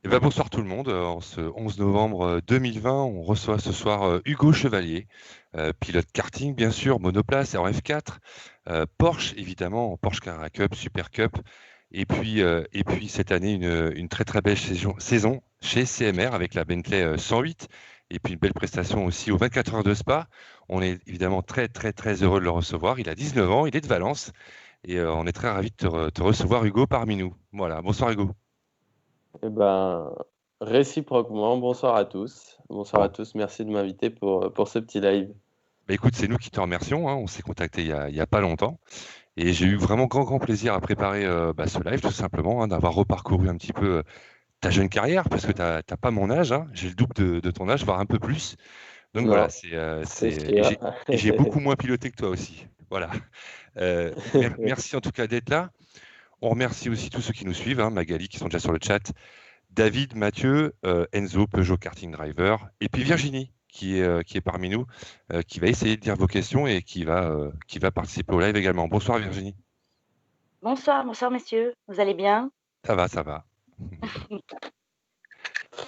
Eh ben, bonsoir tout le monde. En ce 11 novembre 2020, on reçoit ce soir Hugo Chevalier, pilote karting bien sûr, monoplace et en F4, Porsche évidemment, en Porsche Carrera Cup, Super Cup, et puis cette année une très très belle saison chez CMR avec la Bentley 108, et puis une belle prestation aussi aux 24 heures de Spa. On est évidemment très très très heureux de le recevoir. Il a 19 ans, il est de Valence, et on est très ravis de te recevoir Hugo parmi nous. Voilà, bonsoir Hugo. Eh ben, réciproquement, bonsoir à tous. Bonsoir à Bon. tous, merci de m'inviter pour ce petit live. Bah, écoute, c'est nous qui te remercions, hein. On s'est contacté il y a pas longtemps et j'ai eu vraiment grand plaisir à préparer ce live tout simplement, hein, d'avoir reparcouru un petit peu ta jeune carrière parce que t'as pas mon âge, hein. J'ai le double de ton âge, voire un peu plus. Donc voilà, Non, c'est c'est et sûr. j'ai beaucoup moins piloté que toi aussi. Voilà. Merci en tout cas d'être là. On remercie aussi tous ceux qui nous suivent, hein, Magali qui sont déjà sur le chat, David, Mathieu, Enzo, Peugeot Karting Driver, et puis Virginie, qui est parmi nous, qui va essayer de dire vos questions et qui va participer au live également. Bonsoir Virginie. Bonsoir, bonsoir messieurs, vous allez bien? Ça va, ça va.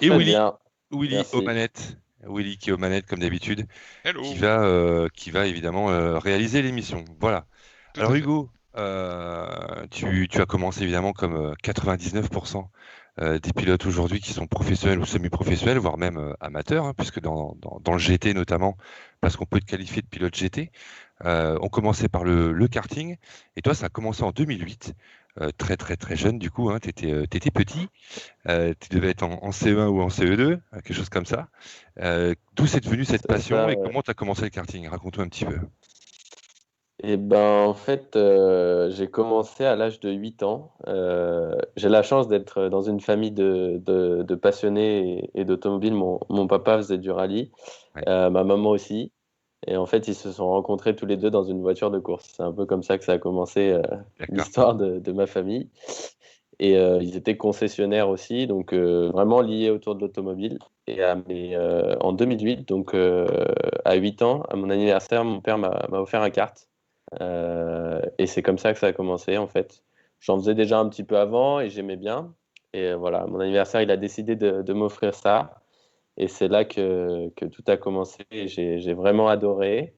Et Très Willy, bien, Willy aux merci. manettes. Willy qui est aux manettes comme d'habitude, qui Hello, va, euh, qui va évidemment réaliser l'émission. Voilà. tout Alors à fait. Hugo, tu as commencé évidemment comme 99% des pilotes aujourd'hui qui sont professionnels ou semi-professionnels, voire même amateurs, hein, puisque dans le GT notamment, parce qu'on peut te qualifier de pilote GT, on commençait par le karting, et toi ça a commencé en 2008, très très très jeune du coup, hein, tu étais petit, tu devais être en CE1 ou en CE2, quelque chose comme ça. D'où c'est devenu cette C'est passion ça, et ouais. comment tu as commencé le karting? Raconte-moi un petit peu. Eh ben, en fait, j'ai commencé à l'âge de 8 ans. J'ai la chance d'être dans une famille de passionnés et d'automobiles. Mon papa faisait du rallye, Ouais, ma maman aussi. Et en fait, ils se sont rencontrés tous les deux dans une voiture de course. C'est un peu comme ça que ça a commencé, d'accord. l'histoire de ma famille. Et ils étaient concessionnaires aussi, donc vraiment liés autour de l'automobile. Et en 2008, donc à 8 ans, à mon anniversaire, mon père m'a offert un kart. Et c'est comme ça que ça a commencé en fait. J'en faisais déjà un petit peu avant et j'aimais bien. Et voilà, à mon anniversaire, il a décidé de m'offrir ça. Et c'est là que tout a commencé. Et j'ai vraiment adoré.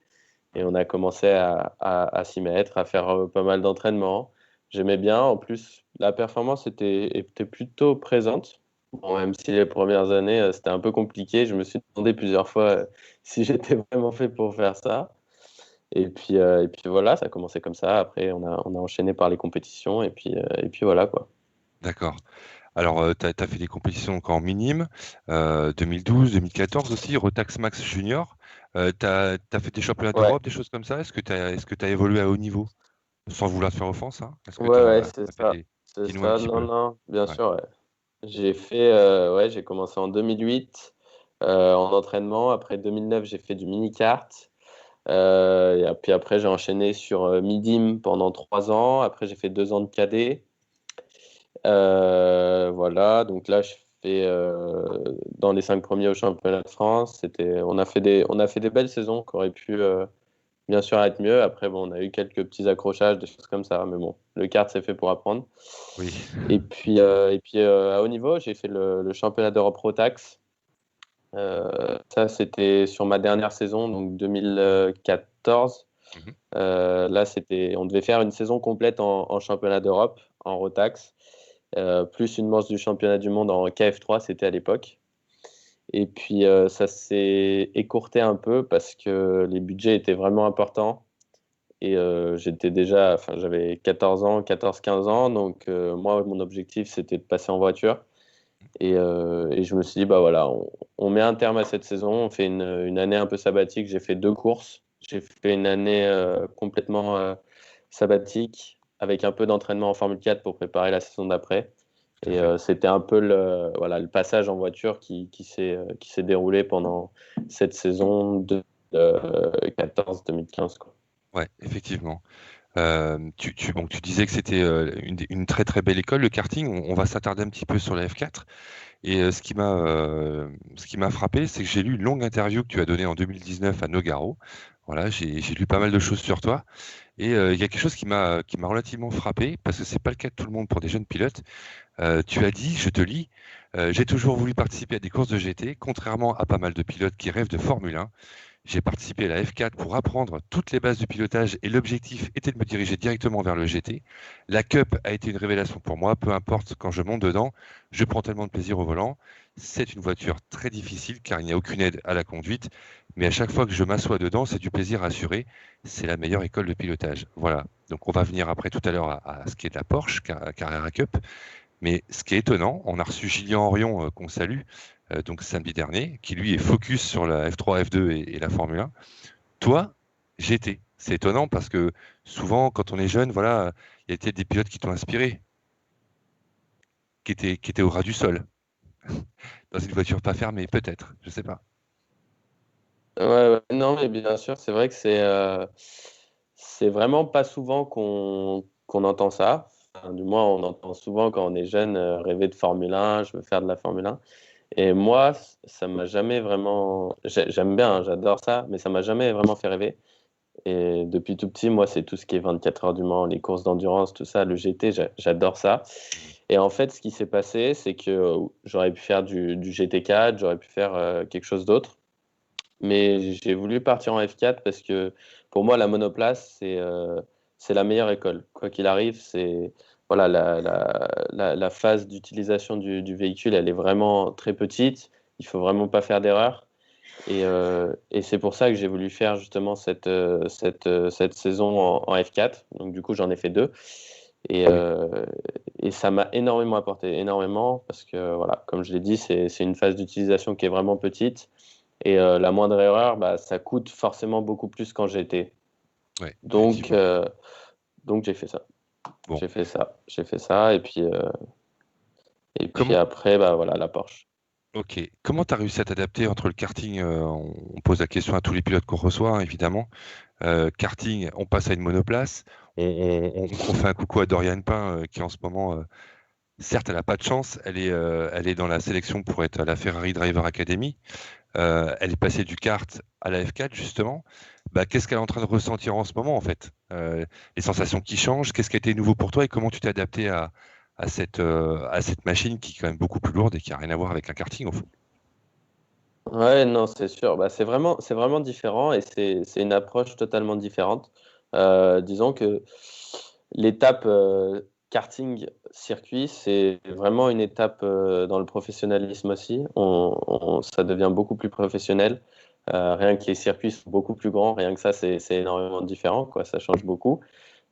Et on a commencé à s'y mettre, à faire pas mal d'entraînements. J'aimais bien. En plus, la performance était plutôt présente. Bon, même si les premières années, c'était un peu compliqué. Je me suis demandé plusieurs fois si j'étais vraiment fait pour faire ça. Et puis voilà, ça a commencé comme ça. Après, on a enchaîné par les compétitions. Et puis voilà quoi. D'accord. Alors, tu as fait des compétitions donc en minime, 2012, 2014 aussi, Rotax Max Junior. Tu as fait des championnats Ouais, d'Europe, des choses comme ça? Est-ce que tu as évolué à haut niveau? Sans vouloir te faire offense, hein? Est-ce que tu ouais, as, c'est fait ça. des... C'est Dis-nous un ça. petit Non, peu. non, bien Ouais, sûr, ouais. Ouais, j'ai commencé en 2008 en entraînement. Après 2009, j'ai fait du mini-kart. Et puis après, j'ai enchaîné sur Midim pendant 3 ans. Après, j'ai fait 2 ans de cadet. Voilà, donc là, je fais dans les 5 premiers au championnat de France. On a fait des belles saisons qui auraient pu bien sûr être mieux. Après, bon, on a eu quelques petits accrochages, des choses comme ça. Mais bon, le kart, c'est fait pour apprendre. oui, Et puis, à haut niveau, j'ai fait le championnat d'Europe Rotax. Ça, c'était sur ma dernière saison, donc 2014. mhm, Là, on devait faire une saison complète en championnat d'Europe, en Rotax, plus une manche du championnat du monde en KF3, c'était à l'époque. Et puis, ça s'est écourté un peu parce que les budgets étaient vraiment importants. Et enfin, j'avais 14 ans, 14-15 ans. Donc, moi, mon objectif, c'était de passer en voiture. Et je me suis dit, bah voilà, on met un terme à cette saison, on fait une année un peu sabbatique. J'ai fait 2 courses. J'ai fait une année complètement sabbatique avec un peu d'entraînement en Formule 4 pour préparer la saison d'après. tout à Et fait. c'était un peu voilà, le passage en voiture qui s'est déroulé pendant cette saison de 14-2015, quoi. Ouais, effectivement. Donc, tu disais que c'était une très très belle école, le karting. On va s'attarder un petit peu sur la F4. Et ce qui m'a frappé, c'est que j'ai lu une longue interview que tu as donnée en 2019 à Nogaro. Voilà, j'ai lu pas mal de choses sur toi. Et il y a quelque chose qui m'a relativement frappé, parce que c'est pas le cas de tout le monde pour des jeunes pilotes. Tu as dit, je te lis, J'ai toujours voulu participer à des courses de GT, contrairement à pas mal de pilotes qui rêvent de Formule 1. J'ai participé à la F4 pour apprendre toutes les bases du pilotage et l'objectif était de me diriger directement vers le GT. La Cup a été une révélation pour moi, peu importe quand je monte dedans, je prends tellement de plaisir au volant. C'est une voiture très difficile car il n'y a aucune aide à la conduite, mais à chaque fois que je m'assois dedans, c'est du plaisir assuré. C'est la meilleure école de pilotage. Voilà. Donc on va venir après tout à l'heure à ce qui est de la Porsche Carrera Cup. Mais ce qui est étonnant, on a reçu Julien Orion, qu'on salue, donc samedi dernier, qui lui est focus sur la F3, F2 et la Formule 1. Toi, GT. C'est étonnant parce que souvent, quand on est jeune, voilà, il y a peut-être des pilotes qui t'ont inspiré, qui étaient au ras du sol, dans une voiture pas fermée, peut-être, je sais pas. Ouais, ouais, non, mais bien sûr, c'est vrai que c'est vraiment pas souvent qu'on entend ça. Enfin, du moins, on entend souvent quand on est jeune rêver de Formule 1, je veux faire de la Formule 1. Et moi, ça m'a jamais vraiment. J'aime bien, hein, j'adore ça, mais ça m'a jamais vraiment fait rêver. Et depuis tout petit, moi, c'est tout ce qui est 24 heures du Mans, les courses d'endurance, tout ça, le GT, j'adore ça. Et en fait, ce qui s'est passé, c'est que j'aurais pu faire du GT4, j'aurais pu faire quelque chose d'autre. Mais j'ai voulu partir en F4 parce que pour moi, la monoplace, c'est la meilleure école. Quoi qu'il arrive, c'est voilà, la phase d'utilisation du véhicule, elle est vraiment très petite. Il faut vraiment pas faire d'erreur. Et c'est pour ça que j'ai voulu faire justement cette saison en F4. Donc du coup, j'en ai fait deux. Et, euh, et ça m'a énormément apporté, énormément, parce que voilà, comme je l'ai dit, c'est une phase d'utilisation qui est vraiment petite. Et la moindre erreur, bah, ça coûte forcément beaucoup plus quand j'étais. Ouais, Donc, effectivement. euh, donc j'ai fait ça. Bon, J'ai fait ça. Et puis comment, après, bah, voilà, la Porsche. ok, comment tu as réussi à t'adapter entre le karting, on pose la question à tous les pilotes qu'on reçoit, hein, évidemment. Karting, on passe à une monoplace. On fait un coucou à Dorian Pain, qui en ce moment, certes, elle n'a pas de chance. Elle est dans la sélection pour être à la Ferrari Driver Academy. Elle est passée du kart à la F4, justement. Bah, qu'est-ce qu'elle est en train de ressentir en ce moment, en fait? Les sensations qui changent, qu'est-ce qui a été nouveau pour toi et comment tu t'es adapté à cette machine qui est quand même beaucoup plus lourde et qui n'a rien à voir avec un karting, au fond? Ouais, non, c'est sûr. Bah, c'est vraiment différent et c'est une approche totalement différente. Disons que l'étape karting-circuit, c'est vraiment une étape dans le professionnalisme aussi. Ça devient beaucoup plus professionnel. Rien que les circuits sont beaucoup plus grands, rien que ça, c'est énormément différent, quoi. Ça change beaucoup.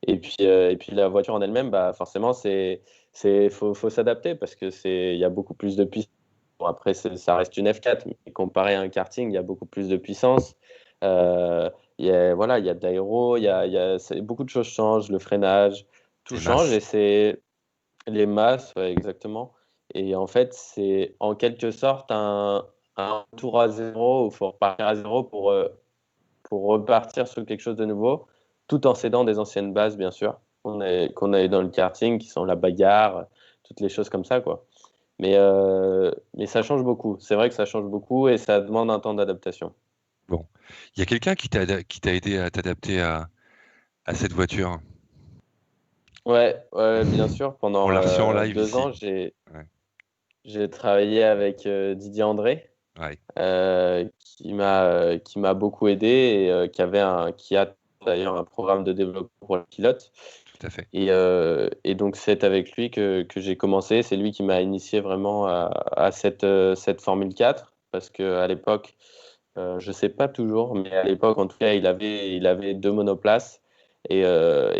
Et puis la voiture en elle-même, bah, forcément, faut s'adapter parce que il y a beaucoup plus de puissance. Bon, après, ça reste une F4, mais comparé à un karting, il y a beaucoup plus de puissance. Euh, voilà, il y a de l'aéro, beaucoup de choses changent, le freinage, tout Les change masses. et c'est les masses, ouais, exactement. Et en fait, c'est en quelque sorte un tour à zéro où il faut repartir à zéro pour repartir sur quelque chose de nouveau, tout en s'aidant des anciennes bases, bien sûr, qu'on a eu dans le karting, qui sont la bagarre, toutes les choses comme ça, quoi. Mais ça change beaucoup. C'est vrai que ça change beaucoup et ça demande un temps d'adaptation. Bon. Il y a quelqu'un qui t'a aidé à t'adapter à cette voiture. Ouais, ouais, bien sûr. On Pendant l'a reçu en live 2 ans, ici. Ouais. j'ai travaillé avec Didier André, Ouais, qui m'a beaucoup aidé et qui a d'ailleurs un programme de développement pour les pilotes. tout à fait. Et donc, c'est avec lui que j'ai commencé. C'est lui qui m'a initié vraiment à cette Formule 4. Parce qu'à l'époque, je ne sais pas toujours, mais à l'époque, en tout cas, il avait deux monoplaces. Et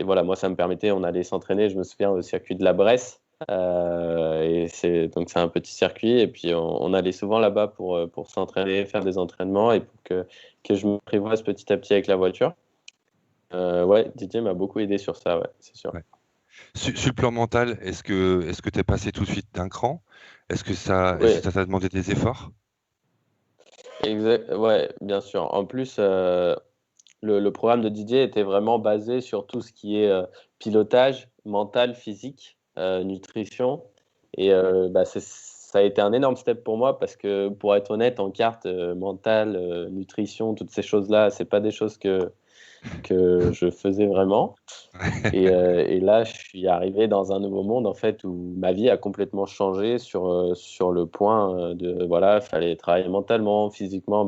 voilà, moi, ça me permettait, on allait s'entraîner, je me souviens, au circuit de la Bresse. Donc, c'est un petit circuit. Et puis, on allait souvent là-bas pour s'entraîner, faire des entraînements et pour que je me prévoise petit à petit avec la voiture. Ouais, Didier m'a beaucoup aidé sur ça, ouais, c'est sûr. Ouais. Sur le plan mental, est-ce que tu es passé tout de suite d'un cran? Est-ce que Oui, ça t'a demandé des efforts? exact, ouais, bien sûr. En plus, le programme de Didier était vraiment basé sur tout ce qui est pilotage mental, physique, nutrition. Et bah, ça a été un énorme step pour moi parce que, pour être honnête, en carte, mental, nutrition, toutes ces choses-là, c'est pas des choses que je faisais vraiment. Et là, je suis arrivé dans un nouveau monde en fait où ma vie a complètement changé sur le point de voilà, fallait travailler mentalement, physiquement.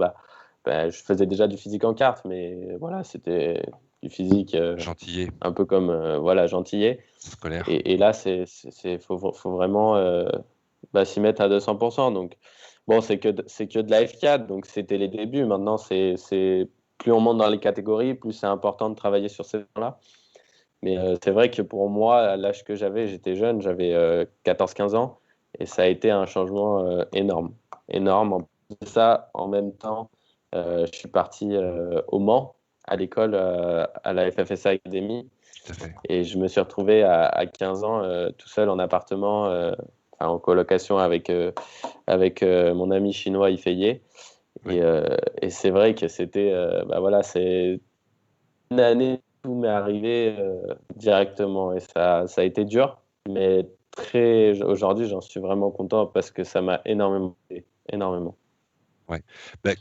Je faisais déjà du physique en carte, mais voilà, c'était du physique Gentillet, un peu comme voilà, gentillet. scolaire. Et là, faut vraiment s'y mettre à 200%. Donc, bon, c'est que de la F4, donc c'était les débuts. Maintenant, plus on monte dans les catégories, plus c'est important de travailler sur ces points-là. Mais c'est vrai que pour moi, à l'âge que j'étais jeune, j'avais 14-15 ans, et ça a été un changement énorme. Énorme. En plus de ça, en même temps, je suis parti au Mans, à l'école, à la FFSA Academy. Tout à fait. Et je me suis retrouvé à 15 ans tout seul en appartement, en colocation avec mon ami chinois Ifeye. Oui. Et c'est vrai que c'était, voilà, c'est une année, tout m'est arrivé directement. Et ça a été dur, mais aujourd'hui, j'en suis vraiment content parce que ça m'a énormément aidé, énormément. Ouais.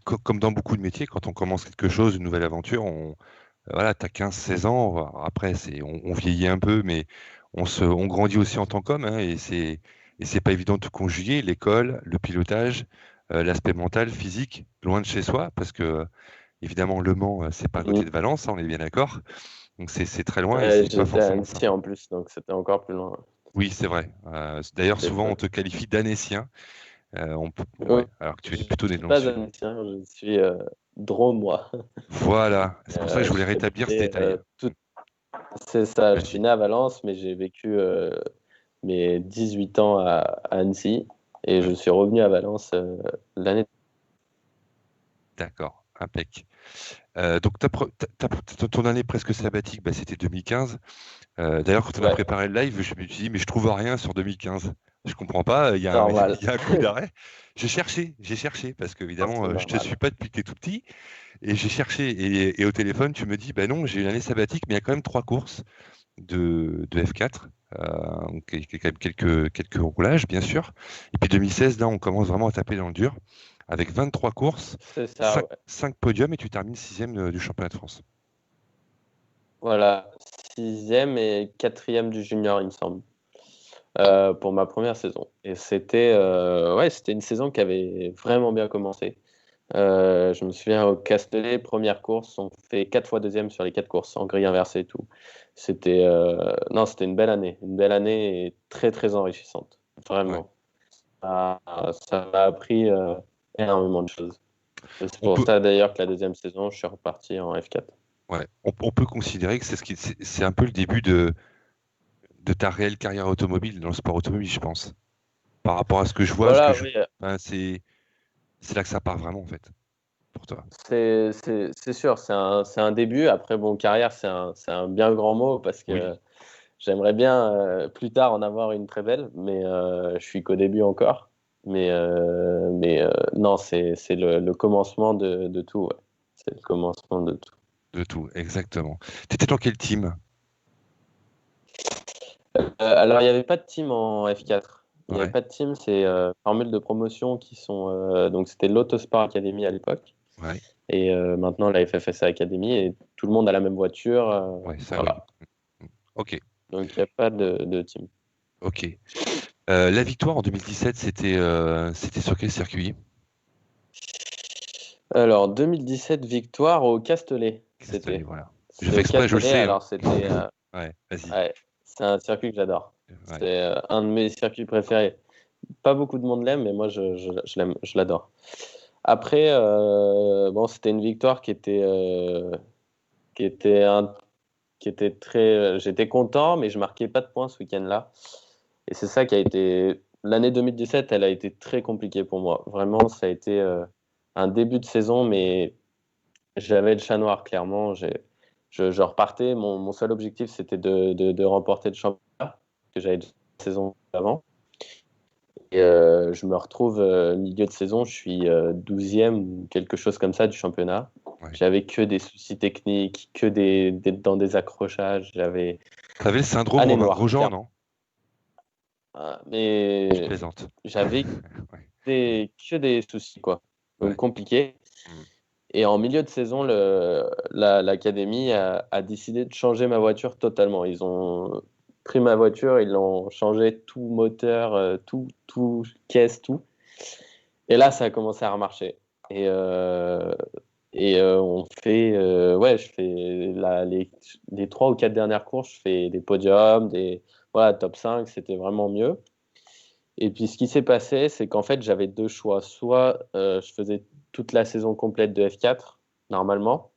Comme dans beaucoup de métiers, quand on commence quelque chose, une nouvelle aventure, voilà, tu as 15-16 ans, après on vieillit un peu, mais on grandit aussi en tant qu'homme, hein, et c'est pas évident de tout conjuguer, l'école, le pilotage, l'aspect mental, physique, loin de chez soi, parce que évidemment Le Mans, c'est pas à côté de Valence, hein, on est bien d'accord, donc c'est très loin et c'est pas J'étais à forcément simple. Annecy en plus, donc c'était encore plus loin. Oui, c'est vrai. D'ailleurs, C'était souvent fun. on te qualifie d'Annécien, Oui, ouais, alors que tu es plutôt né je suis dans le pas sud. annécien, je suis drômois. Voilà, c'est pour ça que je voulais J'ai rétablir ce habité détail. c'est ça, je suis Vas-y. né à Valence, mais j'ai vécu mes 18 ans à Annecy, et je Ouais, suis revenu à Valence l'année. d'accord, impec. Donc, ton année presque sabbatique, c'était 2015. D'ailleurs, quand on a Ouais, préparé le live, je me suis dit, mais je trouve rien sur 2015. Je comprends pas, normal. il y a un coup d'arrêt. J'ai cherché, parce qu'évidemment, C'est je te normal. suis pas depuis que tu es tout petit. Et j'ai cherché, et au téléphone, tu me dis, bah non, j'ai une année sabbatique, mais il y a quand même 3 courses de F4. Donc, il y a quand même quelques roulages, bien sûr. Et puis 2016, là, on commence vraiment à taper dans le dur, avec 23 courses, C'est ça, 5, ouais. 5 podiums, et tu termines 6e du championnat de France. Voilà, sixième et quatrième du junior, il me semble, pour ma première saison. Et c'était une saison qui avait vraiment bien commencé. Je me souviens au Castellet, première course, on fait 4 fois deuxième sur les 4 courses, en grille inversée et tout. Non, c'était une belle année et très très enrichissante, Ouais. vraiment. Ça m'a appris énormément de choses. C'est On pour peut, ça d'ailleurs que la deuxième saison, je suis reparti en F4. ouais, on peut considérer que c'est un peu le début de ta réelle carrière automobile dans le sport automobile, je pense. Par rapport à ce que je vois, Voilà, oui, enfin, c'est là que ça part vraiment, en fait, pour toi. c'est sûr, c'est un début. Après, bon, carrière, c'est un bien grand mot parce Oui, que j'aimerais bien plus tard en avoir une très belle, mais je suis qu'au début encore. Mais non, c'est le commencement de tout. Ouais. C'est le commencement de tout. de tout, exactement. T'étais dans quel team? Alors, il n'y avait pas de team en F4. Il n'y avait Ouais, pas de team, c'est formules de promotion qui sont. Donc, c'était l'Autosport Academy à l'époque. ouais, Et maintenant, la FFSA Academy. Et tout le monde a la même voiture. ouais, ça oui. Voilà. Ok, Donc, il n'y a pas de team. ok. La victoire en 2017, c'était sur quel circuit? Alors, 2017, victoire au Castellet, Castellet, c'était. voilà. Je C'était fais au exprès, je le Castellet, sais, hein. alors c'était. Ouais, vas-y. Ouais, c'est un circuit que j'adore. Ouais, C'est un de mes circuits préférés. Pas beaucoup de monde l'aime, mais moi, je l'aime, je l'adore. Après, bon, c'était une victoire qui était, qui était très. J'étais content, mais je marquais pas de points ce week-end-là. Et c'est ça qui a été. L'année 2017, elle a été très compliquée pour moi. Vraiment, ça a été un début de saison, mais j'avais le chat noir, clairement. Je repartais. Mon seul objectif, c'était de remporter le championnat, que j'avais déjà la saison avant. Et je me retrouve milieu de saison, je suis 12e ou quelque chose comme ça du championnat. ouais. J'avais que des soucis techniques, que dans des accrochages. J'avais T'avais le syndrome année Romain noire, Grosjean, clairement. non? Je Mais plaisante. j'avais Ouais. que des soucis, quoi. Donc Ouais. compliqué. Mm. Et en milieu de saison, l'académie a décidé de changer ma voiture totalement. Ils ont pris ma voiture, ils l'ont changé tout moteur, tout caisse, tout. Et là, ça a commencé à remarcher. Et, on fait, je fais les 3 ou 4 dernières courses, je fais des podiums, voilà, top 5, c'était vraiment mieux. Et puis, ce qui s'est passé, c'est qu'en fait, j'avais 2 choix. Soit je faisais toute la saison complète de F4, normalement,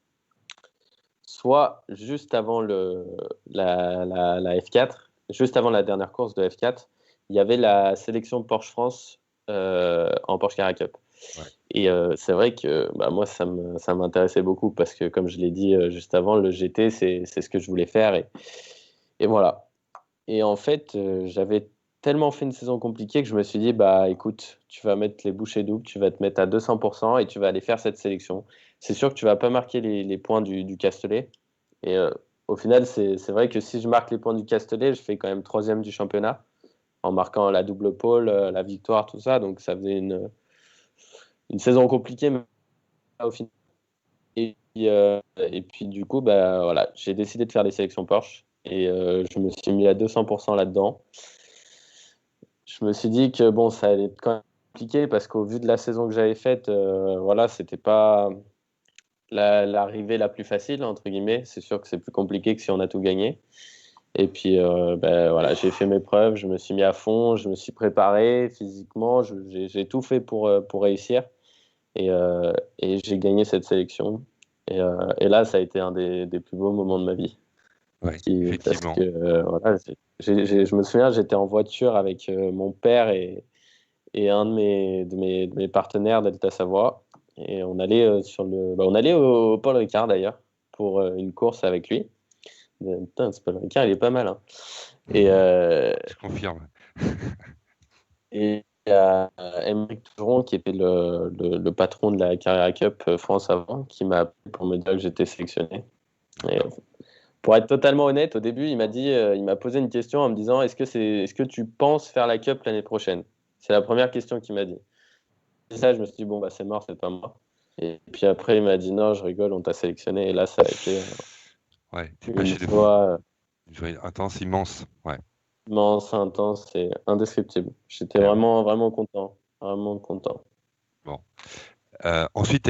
soit juste avant la F4, juste avant la dernière course de F4, il y avait la sélection Porsche France en Porsche Carrera Cup. Ouais. Et c'est vrai que moi, ça m'intéressait beaucoup parce que, comme je l'ai dit juste avant, le GT, c'est ce que je voulais faire. Et voilà. Et en fait, j'avais tellement fait une saison compliquée que je me suis dit, bah écoute, tu vas mettre les bouchées doubles, tu vas te mettre à 200% et tu vas aller faire cette sélection. C'est sûr que tu vas pas marquer les points du Castellet. Et au final, c'est vrai que si je marque les points du Castellet, je fais quand même 3e du championnat en marquant la double pole, la victoire, tout ça. Donc ça faisait une saison compliquée, mais au final. Et puis du coup, voilà, j'ai décidé de faire des sélections Porsche et je me suis mis à 200% là-dedans. Je me suis dit que bon, ça allait être quand même compliqué parce qu'au vu de la saison que j'avais faite, voilà, c'était pas l'arrivée la plus facile, entre guillemets. C'est sûr que c'est plus compliqué que si on a tout gagné. Et puis voilà, j'ai fait mes preuves, je me suis mis à fond, je me suis préparé physiquement, j'ai tout fait pour réussir et j'ai gagné cette sélection. Et là, ça a été un des plus beaux moments de ma vie. Ouais, Parce effectivement. que voilà, je me souviens, j'étais en voiture avec mon père et un de mes partenaires Delta Savoie. Et on allait on allait au Paul Ricard d'ailleurs pour une course avec lui. Putain, ce Paul Ricard, il est pas mal, hein. Et Je confirme. il y a Émeric Tougeron qui était le patron de la Carrera Cup France avant, qui m'a appelé pour me dire que j'étais sélectionné. Et, pour être totalement honnête, au début, il m'a posé une question en me disant, est-ce que tu penses faire la Cup l'année prochaine? C'est la première question qu'il m'a dit. Et ça, je me suis dit, bon, bah, c'est mort, c'est pas moi. Et puis après, il m'a dit, non, je rigole, on t'a sélectionné. Et là, ça a été Ouais, t'es pas une chez les fous. joie Une joie intense, immense. Ouais. immense, intense et indescriptible. J'étais Clairement. vraiment, vraiment content. Vraiment content. Bon. Ensuite,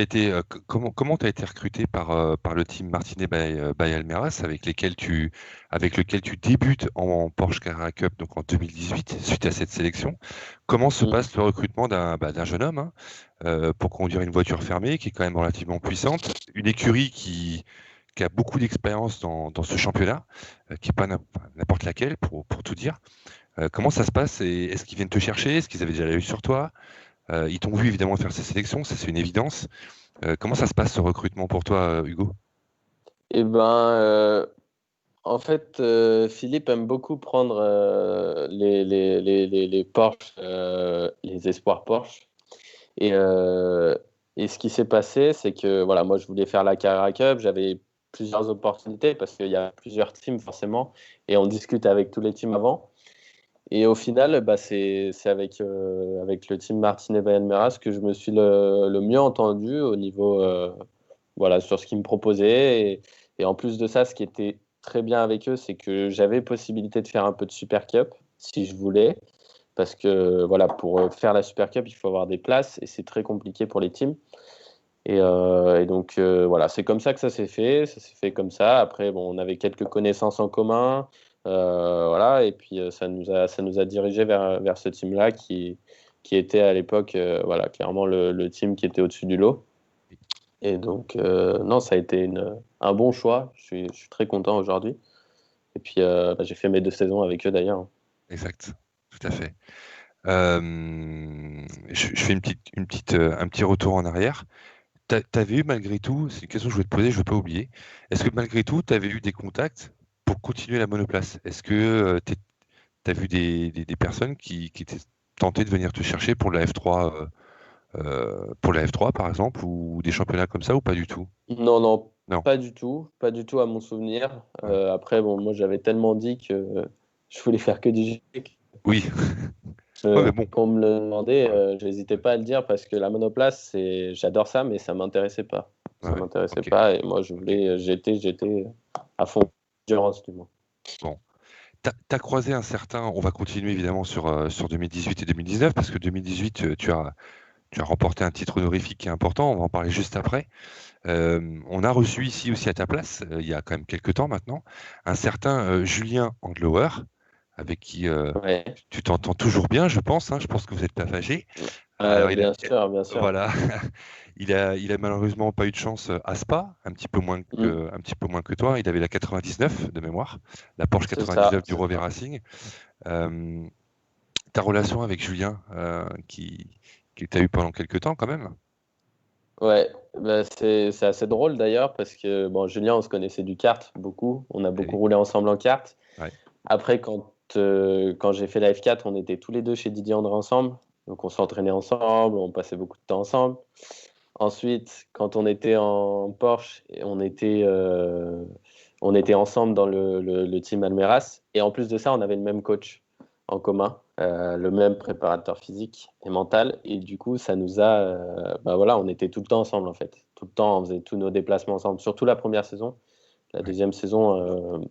comment tu as été recruté par le team Martinet by Almeras avec lequel tu débutes en Porsche Carrera Cup donc en 2018 suite à cette sélection. Comment se passe le recrutement d'un jeune homme, hein, pour conduire une voiture fermée qui est quand même relativement puissante, une écurie qui a beaucoup d'expérience dans ce championnat, qui n'est pas n'importe laquelle pour tout dire. Comment ça se passe et est-ce qu'ils viennent te chercher? Est-ce qu'ils avaient déjà l'œil sur toi? Ils t'ont vu évidemment faire ces sélections, ça c'est une évidence. Comment ça se passe ce recrutement pour toi, Hugo? Eh ben, en fait, Philippe aime beaucoup prendre les Porsche, les espoirs Porsche. Et, euh, et ce qui s'est passé, c'est que voilà, moi je voulais faire la Carrera Cup, j'avais plusieurs opportunités parce qu'il y a plusieurs teams forcément, et on discute avec tous les teams avant. Et au final, c'est avec le team Martinet by Almeras que je me suis le mieux entendu au niveau voilà, sur ce qu'ils me proposaient. Et en plus de ça, ce qui était très bien avec eux, c'est que j'avais possibilité de faire un peu de Super Cup si je voulais. Parce que voilà, pour faire la Super Cup, il faut avoir des places et c'est très compliqué pour les teams. Et donc voilà, c'est comme ça que ça s'est fait. Ça s'est fait comme ça. Après, bon, on avait quelques connaissances en commun. Voilà, et puis ça nous a dirigés vers ce team-là qui était à l'époque voilà, clairement le team qui était au-dessus du lot. Et donc, non, ça a été un bon choix. Je suis très content aujourd'hui. Et puis, j'ai fait mes 2 saisons avec eux d'ailleurs. Exact, tout à fait. Je fais un petit retour en arrière. T'avais eu malgré tout, c'est une question que je voulais te poser, je ne veux pas oublier. Est-ce que malgré tout, tu avais eu des contacts pour continuer la monoplace? Est-ce que tu as vu des personnes qui étaient tentées de venir te chercher pour la F3, pour la F3 par exemple, ou des championnats comme ça, ou pas du tout? Non, non, Non. pas du tout à mon souvenir. Ouais. Après, bon, moi j'avais tellement dit que je voulais faire que du GT. Oui. Ouais, mais bon. Quand on me le demandait, je n'hésitais pas à le dire parce que la monoplace, j'adore ça, mais ça m'intéressait pas. Ça Ouais, m'intéressait ok. pas et moi j'étais à fond d'endurance du moins. Bon. T'as croisé un certain, on va continuer évidemment sur 2018 et 2019, parce que 2018, tu as remporté un titre honorifique qui est important, on va en parler juste après. On a reçu ici aussi à ta place, il y a quand même quelques temps maintenant, un certain Julien Andlauer, avec qui Ouais, tu t'entends toujours bien, je pense, hein, je pense que vous n'êtes pas fâché. Alors, bien sûr, bien sûr. voilà, il a malheureusement pas eu de chance à Spa, Mm, un petit peu moins que toi. Il avait la 99 de mémoire, la Porsche c'est ça, 99 du c'est Rover ça. Racing. Ta relation avec Julien, que tu as eu pendant quelques temps quand même. Ouais, bah, c'est assez drôle d'ailleurs parce que bon, Julien, on se connaissait du kart beaucoup. On a Eh beaucoup oui. roulé ensemble en kart. Ouais, Après, quand j'ai fait la F4, on était tous les deux chez Didier André ensemble. Donc, on s'entraînait ensemble, on passait beaucoup de temps ensemble. Ensuite, quand on était en Porsche, on était ensemble dans le team Almeras. Et en plus de ça, on avait le même coach en commun, le même préparateur physique et mental. Et du coup, ça nous a. Bah voilà, on était tout le temps ensemble en fait. Tout le temps, on faisait tous nos déplacements ensemble. Surtout la première saison. La ouais. deuxième saison,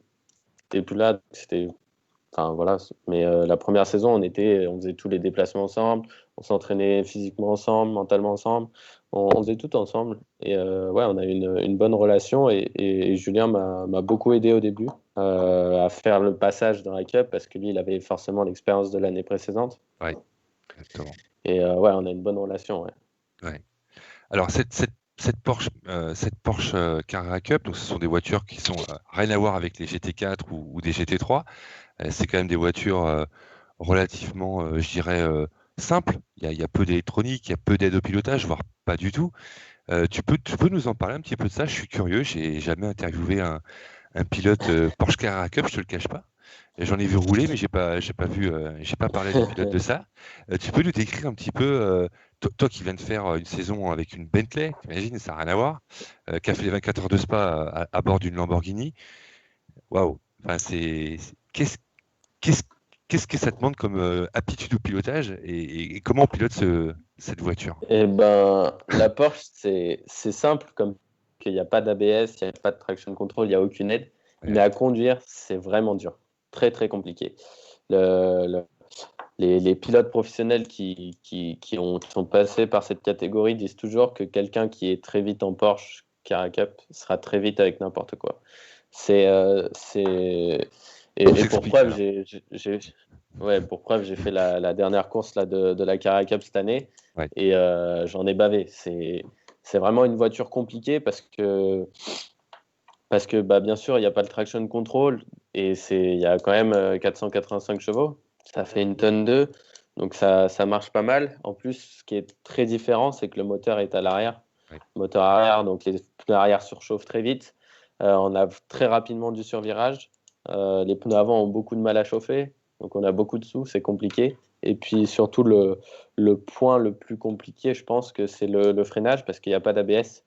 c'était plus là. C'était Enfin voilà, mais la première saison, on faisait tous les déplacements ensemble, on s'entraînait physiquement ensemble, mentalement ensemble, on faisait tout ensemble. Et ouais, on a eu une bonne relation et Julien m'a beaucoup aidé au début à faire le passage dans la Cup parce que lui, il avait forcément l'expérience de l'année précédente. Ouais, exactement. Et ouais, on a une bonne relation. Ouais. Ouais. Alors, cette Porsche Carrera Cup, donc ce sont des voitures qui sont rien à voir avec les GT4 ou des GT3. C'est quand même des voitures relativement, je dirais, simples. Il y a peu d'électronique, il y a peu d'aide au pilotage, voire pas du tout. Tu peux nous en parler un petit peu de ça? Je suis curieux, j'ai jamais interviewé un pilote Porsche Carrera Cup, je te le cache pas. Et j'en ai vu rouler, mais j'ai pas parlé à des pilotes de ça. Tu peux nous décrire un petit peu, toi qui viens de faire une saison avec une Bentley, t'imagines, ça n'a rien à voir, qui a fait les 24 heures de Spa à bord d'une Lamborghini. Waouh! Enfin, qu'est-ce, qu'est-ce, qu'est-ce que ça demande comme aptitude au pilotage et comment on pilote cette voiture? Et ben, la Porsche, c'est simple, comme qu'il n'y a pas d'ABS, il n'y a pas de traction control, il n'y a aucune aide. Ouais, Mais à conduire, c'est vraiment dur. Très, très compliqué. Le- les pilotes professionnels qui sont passés par cette catégorie disent toujours que quelqu'un qui est très vite en Porsche Carrera Cup sera très vite avec n'importe quoi. C'est tout et pour s'explique preuve, alors. ouais, pour preuve, j'ai fait la dernière course là, de la Carrera Cup cette année Ouais, et j'en ai bavé. C'est vraiment une voiture compliquée parce que bah, bien sûr, il n'y a pas le traction control et il y a quand même 485 chevaux. Ça fait une tonne 2, donc ça marche pas mal. En plus, ce qui est très différent, c'est que le moteur est à l'arrière. ouais, Moteur arrière, donc les pneus arrière surchauffent très vite. On a très rapidement du survirage. Les pneus avant ont beaucoup de mal à chauffer, donc on a beaucoup de sous, c'est compliqué. Et puis surtout, le point le plus compliqué, je pense que c'est le freinage parce qu'il n'y a pas d'ABS.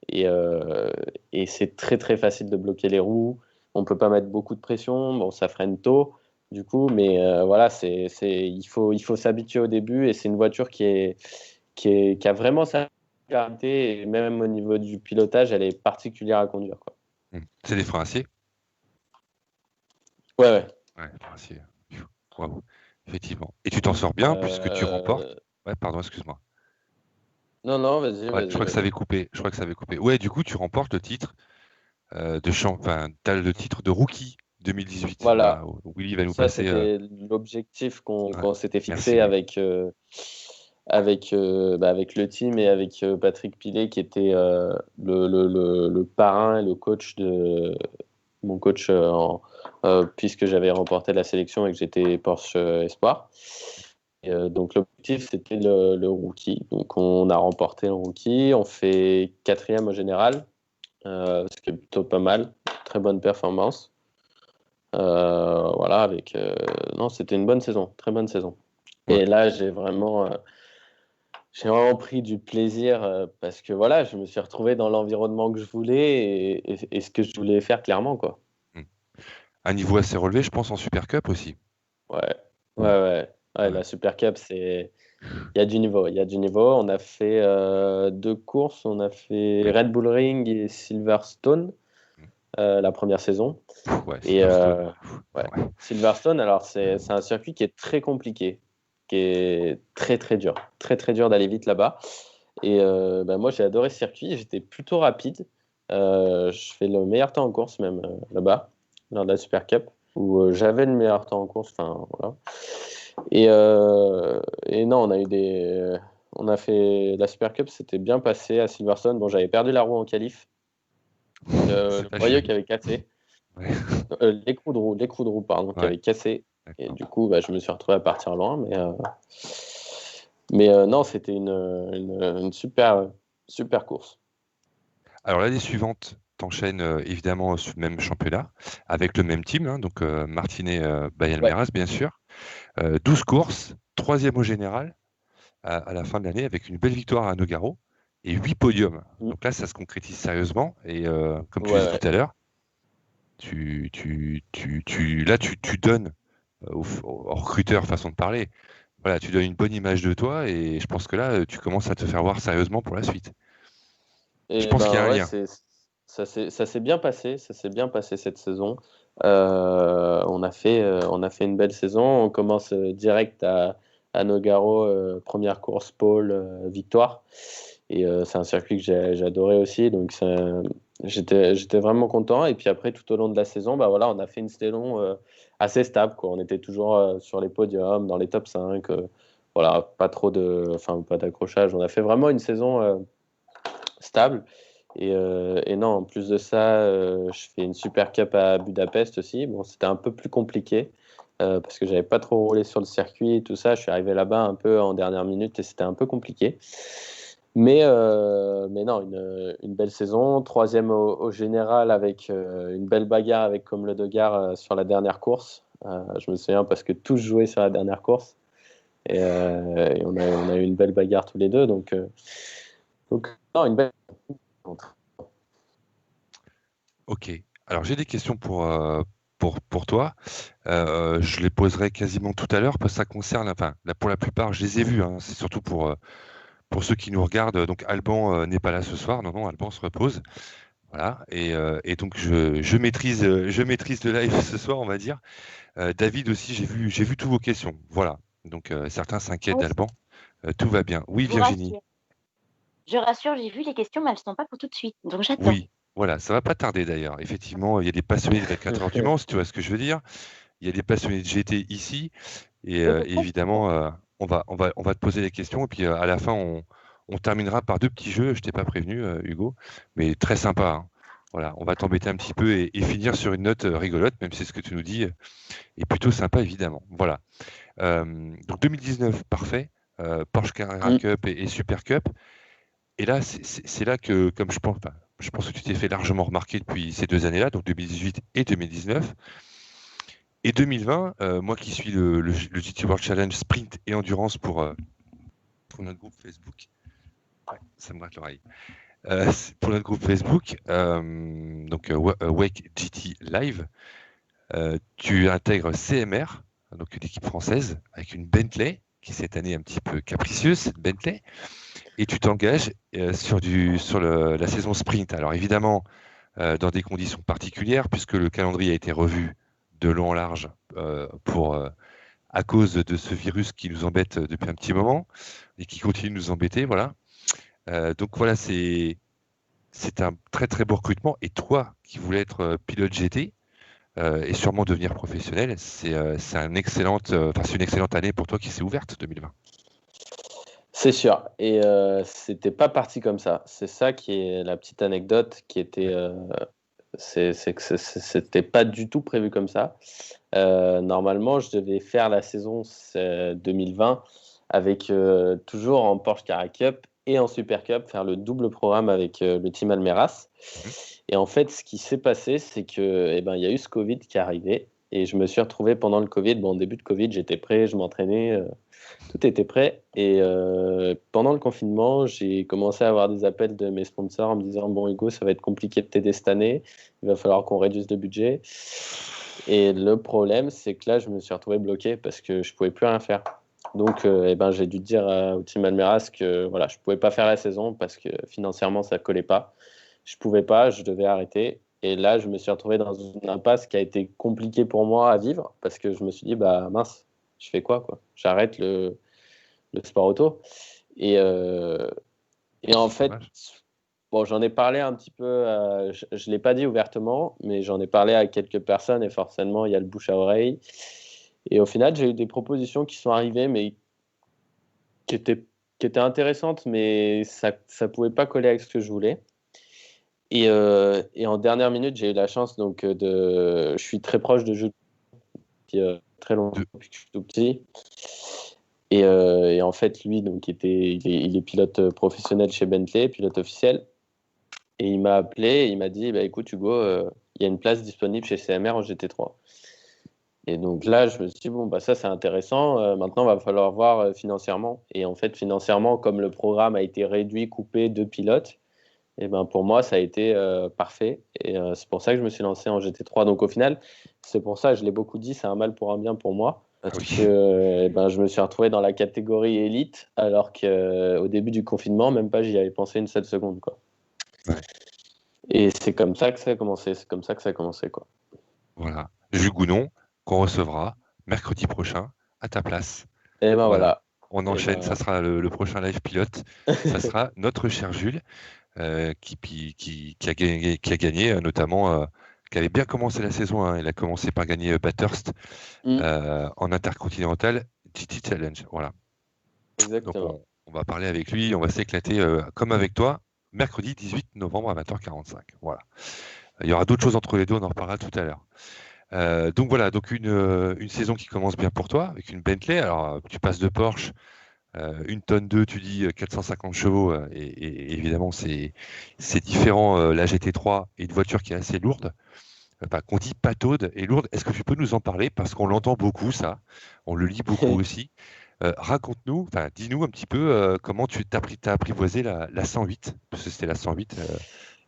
Et, euh, et c'est très très facile de bloquer les roues. On peut pas mettre beaucoup de pression. Bon, ça freine tôt, du coup, mais voilà, il faut s'habituer au début. Et c'est une voiture qui a vraiment sa particularité. Et même au niveau du pilotage, elle est particulière à conduire, quoi. C'est des freins acier? Ouais, ouais. Ouais, freins acier. Pfiou. Waouh, effectivement. Et tu t'en sors bien puisque tu remportes. Euh, Ouais, pardon, excuse-moi. Non, non, vas-y, Ouais, je vas-y, crois que ça vas-y. avait coupé. Je crois que ça avait coupé. Ouais, du coup, tu remportes le titre enfin, t'as le titre de rookie 2018. Voilà, Voilà. Willy va nous Ça, passer. c'était l'objectif Ouais, qu'on s'était merci fixé Willy. avec le team et avec Patrick Pilet, qui était le parrain et le coach de mon coach puisque j'avais remporté la sélection et que j'étais Porsche Espoir. Et, donc l'objectif, c'était le rookie. Donc on a remporté le rookie, on fait quatrième au général, ce qui est plutôt pas mal, très bonne performance. Voilà, non, c'était une bonne saison, très bonne saison. Ouais. Et là, j'ai vraiment pris du plaisir parce que voilà, je me suis retrouvé dans l'environnement que je voulais et ce que je voulais faire clairement, quoi. Hmm. Un niveau assez relevé, je pense, en Super Cup aussi. Ouais, ouais, ouais. Ouais, la Super Cup, il y a du niveau. Il y a du niveau. On a fait 2 courses. On a fait Red Bull Ring et Silverstone la première saison. Ouais, Et Silverstone. ouais. Ouais. Silverstone, alors c'est un circuit qui est très compliqué, qui est très très dur. Très très dur d'aller vite là-bas. Et moi, j'ai adoré ce circuit. J'étais plutôt rapide. Je fais le meilleur temps en course même là-bas, lors de la Super Cup, où j'avais le meilleur temps en course. Enfin, voilà. Et non, on a fait la Super Cup, c'était bien passé à Silverstone. Bon, j'avais perdu la roue en qualif, C'est le pas boyau joli. qui avait cassé, Ouais. les roues de roue, pardon, qui Ouais, avaient cassé. Et d'accord. du coup, je me suis retrouvé à partir loin. Mais non, c'était une super, super course. Alors l'année suivante, t'enchaînes évidemment sur le même championnat, avec le même team, hein, donc Martinet Ouais. Bayalmeras, bien sûr. 12 courses, troisième au général à la fin de l'année, avec une belle victoire à Nogaro et 8 podiums. Mm. Donc là, ça se concrétise sérieusement. Et comme tu Ouais, disais ouais. tout à l'heure, là, tu donnes aux recruteurs, façon de parler, voilà, tu donnes une bonne image de toi et je pense que là, tu commences à te faire voir sérieusement pour la suite. Je Et pense qu'il y a un ouais, lien. ça s'est bien passé, ça s'est bien passé cette saison. On a fait une belle saison. On commence direct à Nogaro, première course pole, victoire. Et c'est un circuit que j'ai adoré aussi, donc j'étais vraiment content. Et puis après, tout au long de la saison, voilà, on a fait une saison assez stable, quoi. On était toujours sur les podiums, dans les top 5. Voilà, enfin, pas d'accrochage. On a fait vraiment une saison stable. Et non, en plus de ça, je fais une Super Cup à Budapest aussi. Bon, c'était un peu plus compliqué parce que j'avais pas trop roulé sur le circuit et tout ça. Je suis arrivé là-bas un peu en dernière minute et c'était un peu compliqué. Mais non, une belle saison. Troisième au général avec une belle bagarre avec Comme le Degar sur la dernière course. Je me souviens parce que tous jouaient sur la dernière course. Et on a eu une belle bagarre tous les deux. Donc non, une belle. Ok. Alors j'ai des questions pour toi. Je les poserai quasiment tout à l'heure parce que ça concerne, enfin, là, pour la plupart, je les ai vus, hein. C'est surtout pour ceux qui nous regardent. Donc Alban n'est pas là ce soir. Non, non, Alban se repose. Voilà. Et donc je maîtrise le live ce soir, on va dire. David aussi, j'ai vu toutes vos questions. Voilà. Donc certains s'inquiètent Oui, d'Alban. Tout va bien. Oui, je vous Virginie. rassure. Je rassure, j'ai vu les questions, mais elles ne sont pas pour tout de suite. Donc j'attends. Oui. Voilà, ça va pas tarder d'ailleurs. Effectivement, il y a des passionnés de 4 heures du Mans, si tu vois ce que je veux dire. Il y a des passionnés de GT ici. Et évidemment, on va te poser des questions. Et puis à la fin, on terminera par 2 petits jeux. Je t'ai pas prévenu, Hugo, mais très sympa, hein. Voilà, on va t'embêter un petit peu et finir sur une note rigolote, même si ce que tu nous dis est plutôt sympa, évidemment. Voilà. Donc 2019, parfait. Porsche Carrera Mm. Cup et Super Cup. Et là, c'est là que, comme je pense, enfin, je pense que tu t'es fait largement remarquer depuis ces 2 années-là, donc 2018 et 2019. Et 2020, moi qui suis le GT World Challenge Sprint et Endurance pour notre groupe Facebook, ouais, ça me gratte l'oreille. Pour notre groupe Facebook, donc Wake GT Live, tu intègres CMR, donc une équipe française, avec une Bentley, qui cette année est un petit peu capricieuse, cette Bentley, et tu t'engages sur la saison sprint. Alors évidemment, dans des conditions particulières, puisque le calendrier a été revu de long en large à cause de ce virus qui nous embête depuis un petit moment et qui continue de nous embêter. Voilà. Donc voilà, c'est un très très beau recrutement. Et toi, qui voulais être pilote GT et sûrement devenir professionnel, c'est une excellente année pour toi qui s'est ouverte 2020. C'est sûr. Et c'était pas parti comme ça. C'est ça qui est la petite anecdote qui était. C'est que c'était pas du tout prévu comme ça. Normalement, je devais faire la saison 2020 avec toujours en Porsche Carrera Cup et en Super Cup, faire le double programme avec le team Almeras. Mhm. Et en fait, ce qui s'est passé, c'est que il y a eu ce Covid qui est arrivé. Et je me suis retrouvé pendant le Covid. Bon, au début de Covid, j'étais prêt, je m'entraînais. Tout était prêt. Et pendant le confinement, j'ai commencé à avoir des appels de mes sponsors en me disant, bon Hugo, ça va être compliqué de t'aider cette année, il va falloir qu'on réduise le budget. Et le problème, c'est que là, je me suis retrouvé bloqué parce que je pouvais plus rien faire. Donc, j'ai dû dire au team Almeras que voilà, je ne pouvais pas faire la saison parce que financièrement, ça ne collait pas. Je ne pouvais pas, je devais arrêter. Et là, je me suis retrouvé dans une impasse qui a été compliquée pour moi à vivre parce que je me suis dit, bah mince, je fais quoi? J'arrête le sport auto. Et, en fait, bon, j'en ai parlé un petit peu, je ne l'ai pas dit ouvertement, mais j'en ai parlé à quelques personnes et forcément, il y a le bouche à oreille. Et au final, j'ai eu des propositions qui sont arrivées, mais qui étaient, qui étaient intéressantes, mais ça ne pouvait pas coller avec ce que je voulais. Et en dernière minute, j'ai eu la chance, donc, je suis très proche de Jules depuis très longtemps, depuis que je suis tout petit. Et en fait, lui, donc, il est pilote professionnel chez Bentley, pilote officiel. Et il m'a appelé et il m'a dit, bah, écoute Hugo, il y a une place disponible chez CMR en GT3. Et donc là, je me suis dit, bon, bah, ça c'est intéressant. Maintenant, il va falloir voir financièrement. Et en fait, financièrement, comme le programme a été réduit, coupé de pilotes, et ben, pour moi, ça a été parfait. Et c'est pour ça que je me suis lancé en GT3. Donc au final, c'est pour ça, je l'ai beaucoup dit, c'est un mal pour un bien pour moi. Parce que je me suis retrouvé dans la catégorie élite, alors qu'au début du confinement, même pas j'y avais pensé une seule seconde, quoi. Ouais. Et c'est comme ça que ça a commencé. C'est comme ça que ça a commencé, quoi. Voilà. Jules Gounon, qu'on recevra mercredi prochain à ta place. Et ben voilà. On enchaîne, ça sera le prochain live pilote. Ça sera notre cher Jules qui a gagné notamment, qui avait bien commencé la saison. Hein. Il a commencé par gagner Bathurst en Intercontinental GT Challenge. Voilà. Exactement. Donc on va parler avec lui, on va s'éclater comme avec toi, mercredi 18 novembre à 20h45. Voilà. Il y aura d'autres choses entre les deux, on en reparlera tout à l'heure. Donc voilà, donc une saison qui commence bien pour toi, avec une Bentley. Alors tu passes de Porsche, une tonne 2, tu dis 450 chevaux, et évidemment c'est différent, la GT3 est une voiture qui est assez lourde, qu'on dit pataude et lourde. Est-ce que tu peux nous en parler? Parce qu'on l'entend beaucoup ça, on le lit beaucoup aussi. Raconte-nous, dis-nous un petit peu comment tu t'as apprivoisé la 108, parce que c'était la 108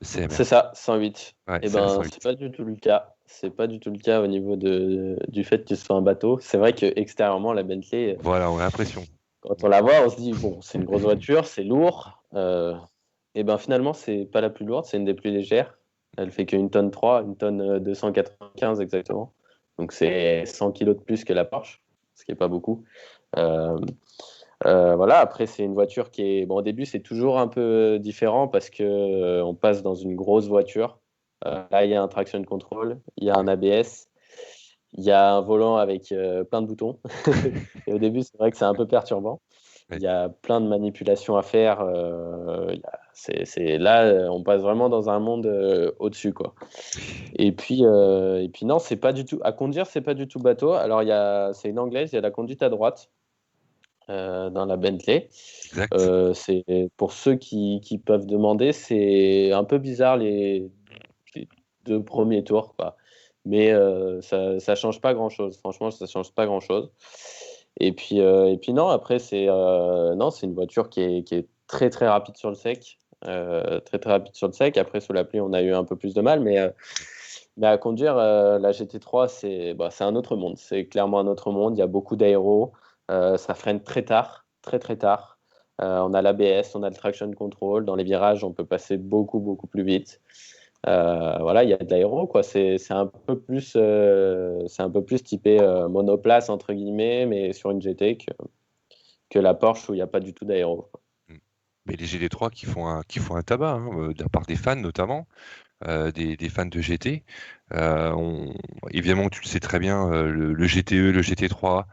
CMR. C'est ça, 108. Ouais, et ben, c'est pas du tout le cas. C'est pas du tout le cas au niveau du fait que ce soit un bateau. C'est vrai que extérieurement, la Bentley, voilà, on a l'impression. Quand on la voit, on se dit bon, c'est une grosse voiture, c'est lourd. Et ben finalement, c'est pas la plus lourde, c'est une des plus légères. Elle fait qu'une tonne 3, une tonne 295 exactement. Donc c'est 100 kilos de plus que la Porsche, ce qui est pas beaucoup. Voilà, après c'est une voiture qui est bon, au début c'est toujours un peu différent parce que on passe dans une grosse voiture. Là il y a un traction control, il y a un ABS, il y a un volant avec plein de boutons. Et au début c'est vrai que c'est un peu perturbant. Il y a plein de manipulations à faire. Là, on passe vraiment dans un monde au-dessus, quoi. Et puis non, c'est pas du tout à conduire, c'est pas du tout bateau. Alors c'est une anglaise, il y a la conduite à droite dans la Bentley. C'est pour ceux qui peuvent demander, c'est un peu bizarre les 2 premiers tours, quoi. Mais ça change pas grand-chose. Franchement, ça change pas grand-chose. Et puis non, après, c'est une voiture qui est très, très rapide sur le sec. Très, très rapide sur le sec. Après, sous la pluie, on a eu un peu plus de mal. Mais à conduire, la GT3, c'est un autre monde. C'est clairement un autre monde. Il y a beaucoup d'aéro. Ça freine très tard, très, très tard. On a l'ABS, on a le traction control. Dans les virages, on peut passer beaucoup, beaucoup plus vite. Voilà, il y a de l'aéro, quoi. C'est un peu plus typé monoplace entre guillemets, mais sur une GT que la Porsche où il n'y a pas du tout d'aéro. Mais les GT3 qui font un tabac, hein, de la part des fans notamment, des fans de GT. Évidemment, tu le sais très bien, le GTE, le GT3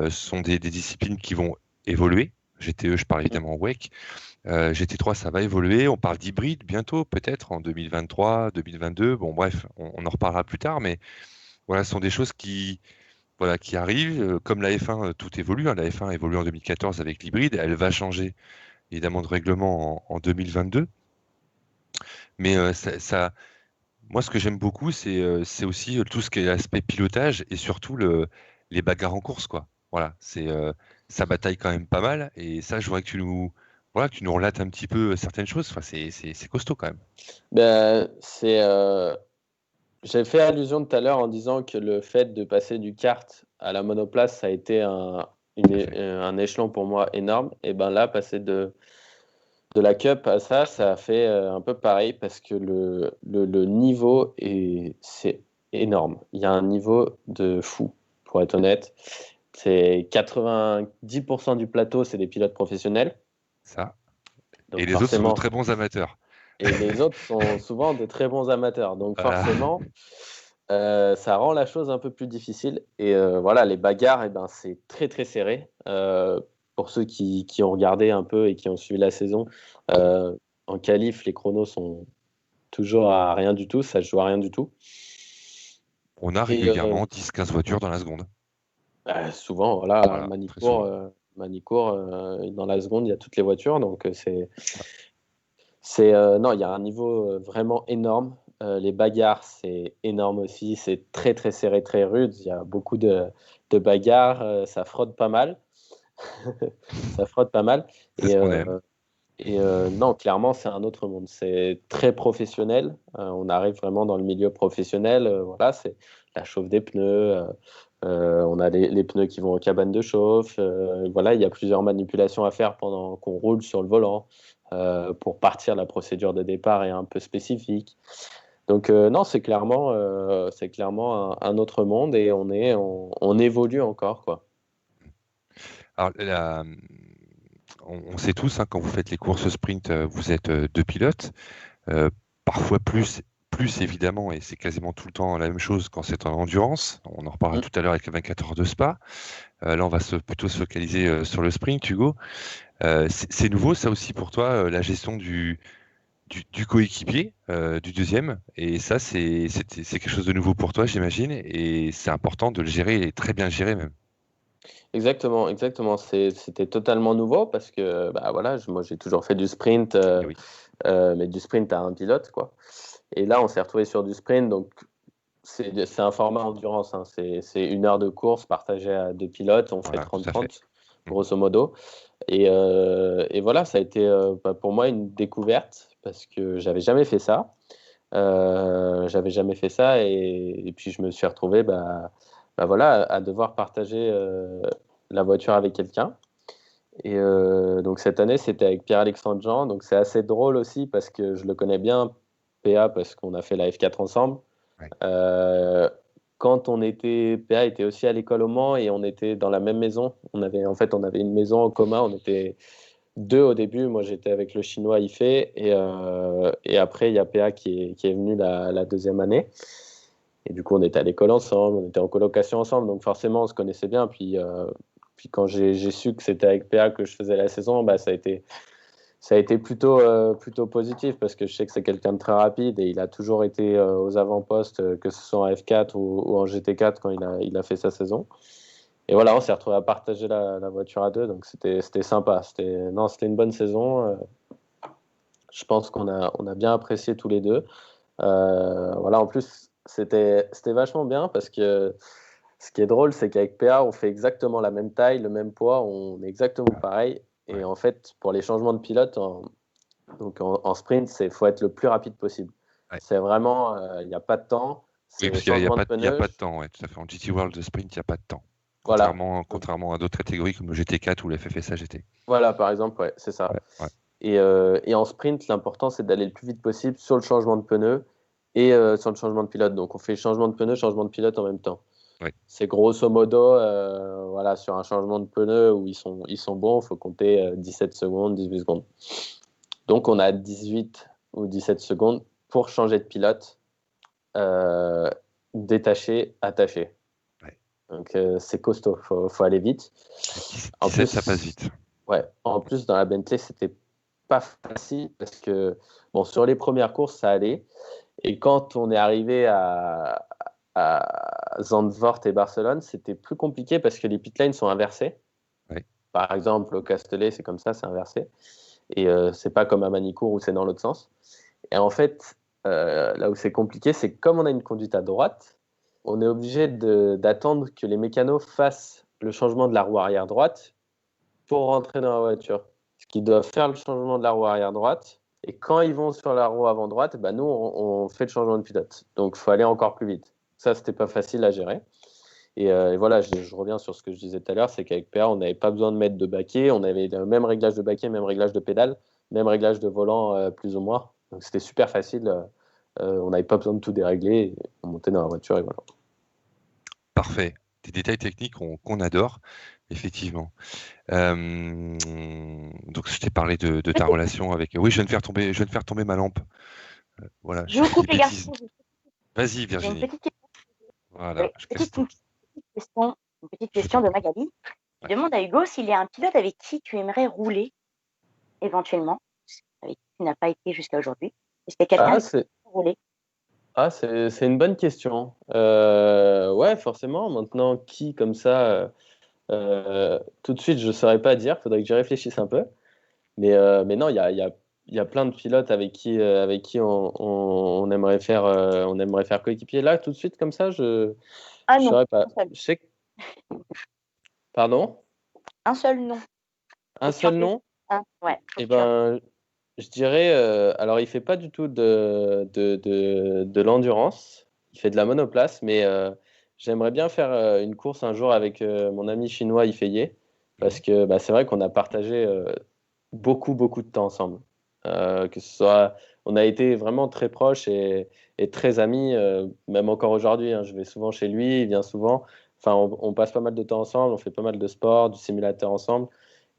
sont des disciplines qui vont évoluer. GTE, je parle évidemment WEC. GT3, ça va évoluer. On parle d'hybride bientôt, peut-être en 2023, 2022. Bon, bref, on en reparlera plus tard, mais voilà, ce sont des choses qui arrivent. Comme la F1, tout évolue. Hein. La F1 évolue en 2014 avec l'hybride. Elle va changer évidemment de règlement en 2022. Mais moi, ce que j'aime beaucoup, c'est aussi tout ce qui est l'aspect pilotage et surtout les bagarres en course, quoi. Voilà, ça bataille quand même pas mal. Et ça, je voudrais que tu nous relates un petit peu certaines choses. Enfin, c'est costaud quand même. Ben, j'ai fait allusion tout à l'heure en disant que le fait de passer du kart à la monoplace, ça a été un échelon pour moi énorme. Et ben là, passer de la Cup à ça, ça a fait un peu pareil parce que le niveau c'est énorme. Il y a un niveau de fou, pour être honnête. C'est 90% du plateau, c'est des pilotes professionnels. Ça. Et Donc les autres sont de forcément, très bons amateurs. et les autres sont souvent des très bons amateurs. Donc Voilà. forcément, ça rend la chose un peu plus difficile. Et voilà, les bagarres, eh ben, c'est très très serré. Pour ceux qui ont regardé un peu et qui ont suivi la saison, en qualif, les chronos sont toujours à rien du tout, ça se joue à rien du tout. On a Et régulièrement 10-15 voitures dans la seconde. souvent, voilà, Voilà, très souvent. Manicourt, dans la seconde, il y a toutes les voitures. Donc non, il y a un niveau vraiment énorme. Les bagarres, c'est énorme aussi. C'est très très serré, très rude. Il y a beaucoup de bagarres. Ça frotte pas mal. Ça frotte pas mal. C'est ce qu'on aime. Non, clairement, c'est un autre monde. C'est très professionnel. On arrive vraiment dans le milieu professionnel. Voilà, c'est la chauffe des pneus. On a les pneus qui vont aux cabanes de chauffe. Voilà, il y a plusieurs manipulations à faire pendant qu'on roule sur le volant. Pour partir, la procédure de départ est un peu spécifique. Donc non, c'est clairement un autre monde et on évolue encore, quoi. Alors, on sait tous, hein, quand vous faites les courses sprint, vous êtes deux pilotes. Parfois plus évidemment, et c'est quasiment tout le temps la même chose quand c'est en endurance. On en reparlera Mm. tout à l'heure avec les 24 heures de Spa. Là, on va plutôt se focaliser sur le sprint, Hugo. C'est nouveau, ça aussi pour toi, la gestion du coéquipier, du deuxième. Et ça, c'est quelque chose de nouveau pour toi, j'imagine. Et c'est important de le gérer et très bien le gérer même. Exactement, exactement. C'était totalement nouveau parce que bah, voilà, moi j'ai toujours fait du sprint, Et oui, mais du sprint à un pilote, quoi. Et là, on s'est retrouvé sur du sprint, donc c'est un format endurance, hein. C'est 1 heure de course partagée à deux pilotes, on fait voilà, tout à fait. 30-30, grosso modo. Et voilà, ça a été bah, pour moi une découverte parce que j'avais jamais fait ça. J'avais jamais fait ça et puis je me suis retrouvé bah voilà, à devoir partager la voiture avec quelqu'un. Et donc cette année, c'était avec Pierre-Alexandre Jean. Donc c'est assez drôle aussi parce que je le connais bien, PA, parce qu'on a fait la F4 ensemble. Ouais. Euh, Quand PA était aussi à l'école au Mans et on était dans la même maison. On avait une maison en commun. On était deux au début. Moi, j'étais avec le Chinois Ifé et après, il y a PA qui est venu la deuxième année. Et du coup, on était à l'école ensemble, on était en colocation ensemble, donc forcément, on se connaissait bien. Puis quand j'ai su que c'était avec PA que je faisais la saison, bah, ça a été plutôt positif parce que je sais que c'est quelqu'un de très rapide et il a toujours été aux avant-postes, que ce soit en F4 ou en GT4 quand il a fait sa saison. Et voilà, on s'est retrouvé à partager la voiture à deux, donc c'était sympa. Non, c'était une bonne saison. Je pense qu'on a bien apprécié tous les deux. Voilà, en plus, c'était vachement bien parce que ce qui est drôle, c'est qu'avec PA, on fait exactement la même taille, le même poids, on est exactement pareil. Et Ouais. en fait, pour les changements de pilote, en sprint, il faut être le plus rapide possible. Ouais. C'est vraiment, il n'y a pas de temps. Oui, C'est parce qu'il n'y a, changement de y a pneus. pas de temps, ouais, tout à fait. En GT World Sprint, il n'y a pas de temps. Voilà. Donc, Contrairement à d'autres catégories comme le GT4 ou le FFSA GT. voilà, par exemple, ouais, c'est ça. Ouais, ouais. Et en sprint, l'important, c'est d'aller le plus vite possible sur le changement de pneus et sur le changement de pilote. Donc, on fait changement de pneus, changement de pilote en même temps. Ouais. C'est grosso modo, voilà, sur un changement de pneus où ils sont bons, il faut compter 17 secondes, 18 secondes. Donc, on a 18 ou 17 secondes pour changer de pilote, euh, détaché, attaché. Ouais. Donc, c'est costaud, faut aller vite. En 17, ça passe plus, vite. ouais, en plus, dans la Bentley, c'était pas facile parce que, bon, sur les premières courses, ça allait. Et quand on est arrivé à Zandvoort et Barcelone, c'était plus compliqué parce que les pit lanes sont inversés. Ouais. Par exemple, au Castellet, c'est comme ça, c'est inversé. Et c'est pas comme à Manicourt où c'est dans l'autre sens. Et en fait, là où c'est compliqué, c'est que comme on a une conduite à droite, on est obligé d'attendre que les mécanos fassent le changement de la roue arrière droite pour rentrer dans la voiture. Parce qu'ils doivent faire le changement de la roue arrière droite. Et quand ils vont sur la roue avant droite, bah nous, on fait le changement de pilote. Donc, il faut aller encore plus vite. Ça, c'était pas facile à gérer. Et voilà, je reviens sur ce que je disais tout à l'heure, c'est qu'avec PA, on n'avait pas besoin de mettre de baquet, on avait le même réglage de baquet, même réglage de pédale, même réglage de volant plus ou moins. Donc c'était super facile, on n'avait pas besoin de tout dérégler, on montait dans la voiture et voilà. Parfait. Des détails techniques qu'on adore, effectivement. Donc, je t'ai parlé de ta relation avec. Oui, je viens de faire tomber ma lampe. Voilà, Je j'ai vous fait des coupe les bêtises. garçons. Vas-y, J'ai une Virginie. petite question. Voilà, Oui, je casse tout. une petite Je question t'en de prie. Magali. Ouais. Je demande à Hugo s'il y a un pilote avec qui tu aimerais rouler éventuellement, avec qui tu n'as pas été jusqu'à aujourd'hui. Est-ce qu'il y a quelqu'un Ah, avec qui tu c'est aimerais rouler? c'est une bonne question. Ouais, forcément, maintenant, qui comme ça, tout de suite, je ne saurais pas dire, il faudrait que j'y réfléchisse un peu. Mais non, il y a plein de pilotes avec qui on aimerait faire coéquipier. Là, tout de suite, comme ça, je Ah ne non, saurais pas. un seul. Je sais que... Pardon? Un seul nom. Un Et puis en seul plus, nom? ouais, faut Eh que tu ben, je dirais. Alors, il fait pas du tout de l'endurance. Il fait de la monoplace, mais j'aimerais bien faire une course un jour avec mon ami chinois Yifeye, parce Mhm. que bah, c'est vrai qu'on a partagé beaucoup de temps ensemble. Que ce soit, on a été vraiment très proches et très amis, même encore aujourd'hui, hein. Je vais souvent chez lui, il vient souvent. Enfin, on passe pas mal de temps ensemble, on fait pas mal de sport, du simulateur ensemble.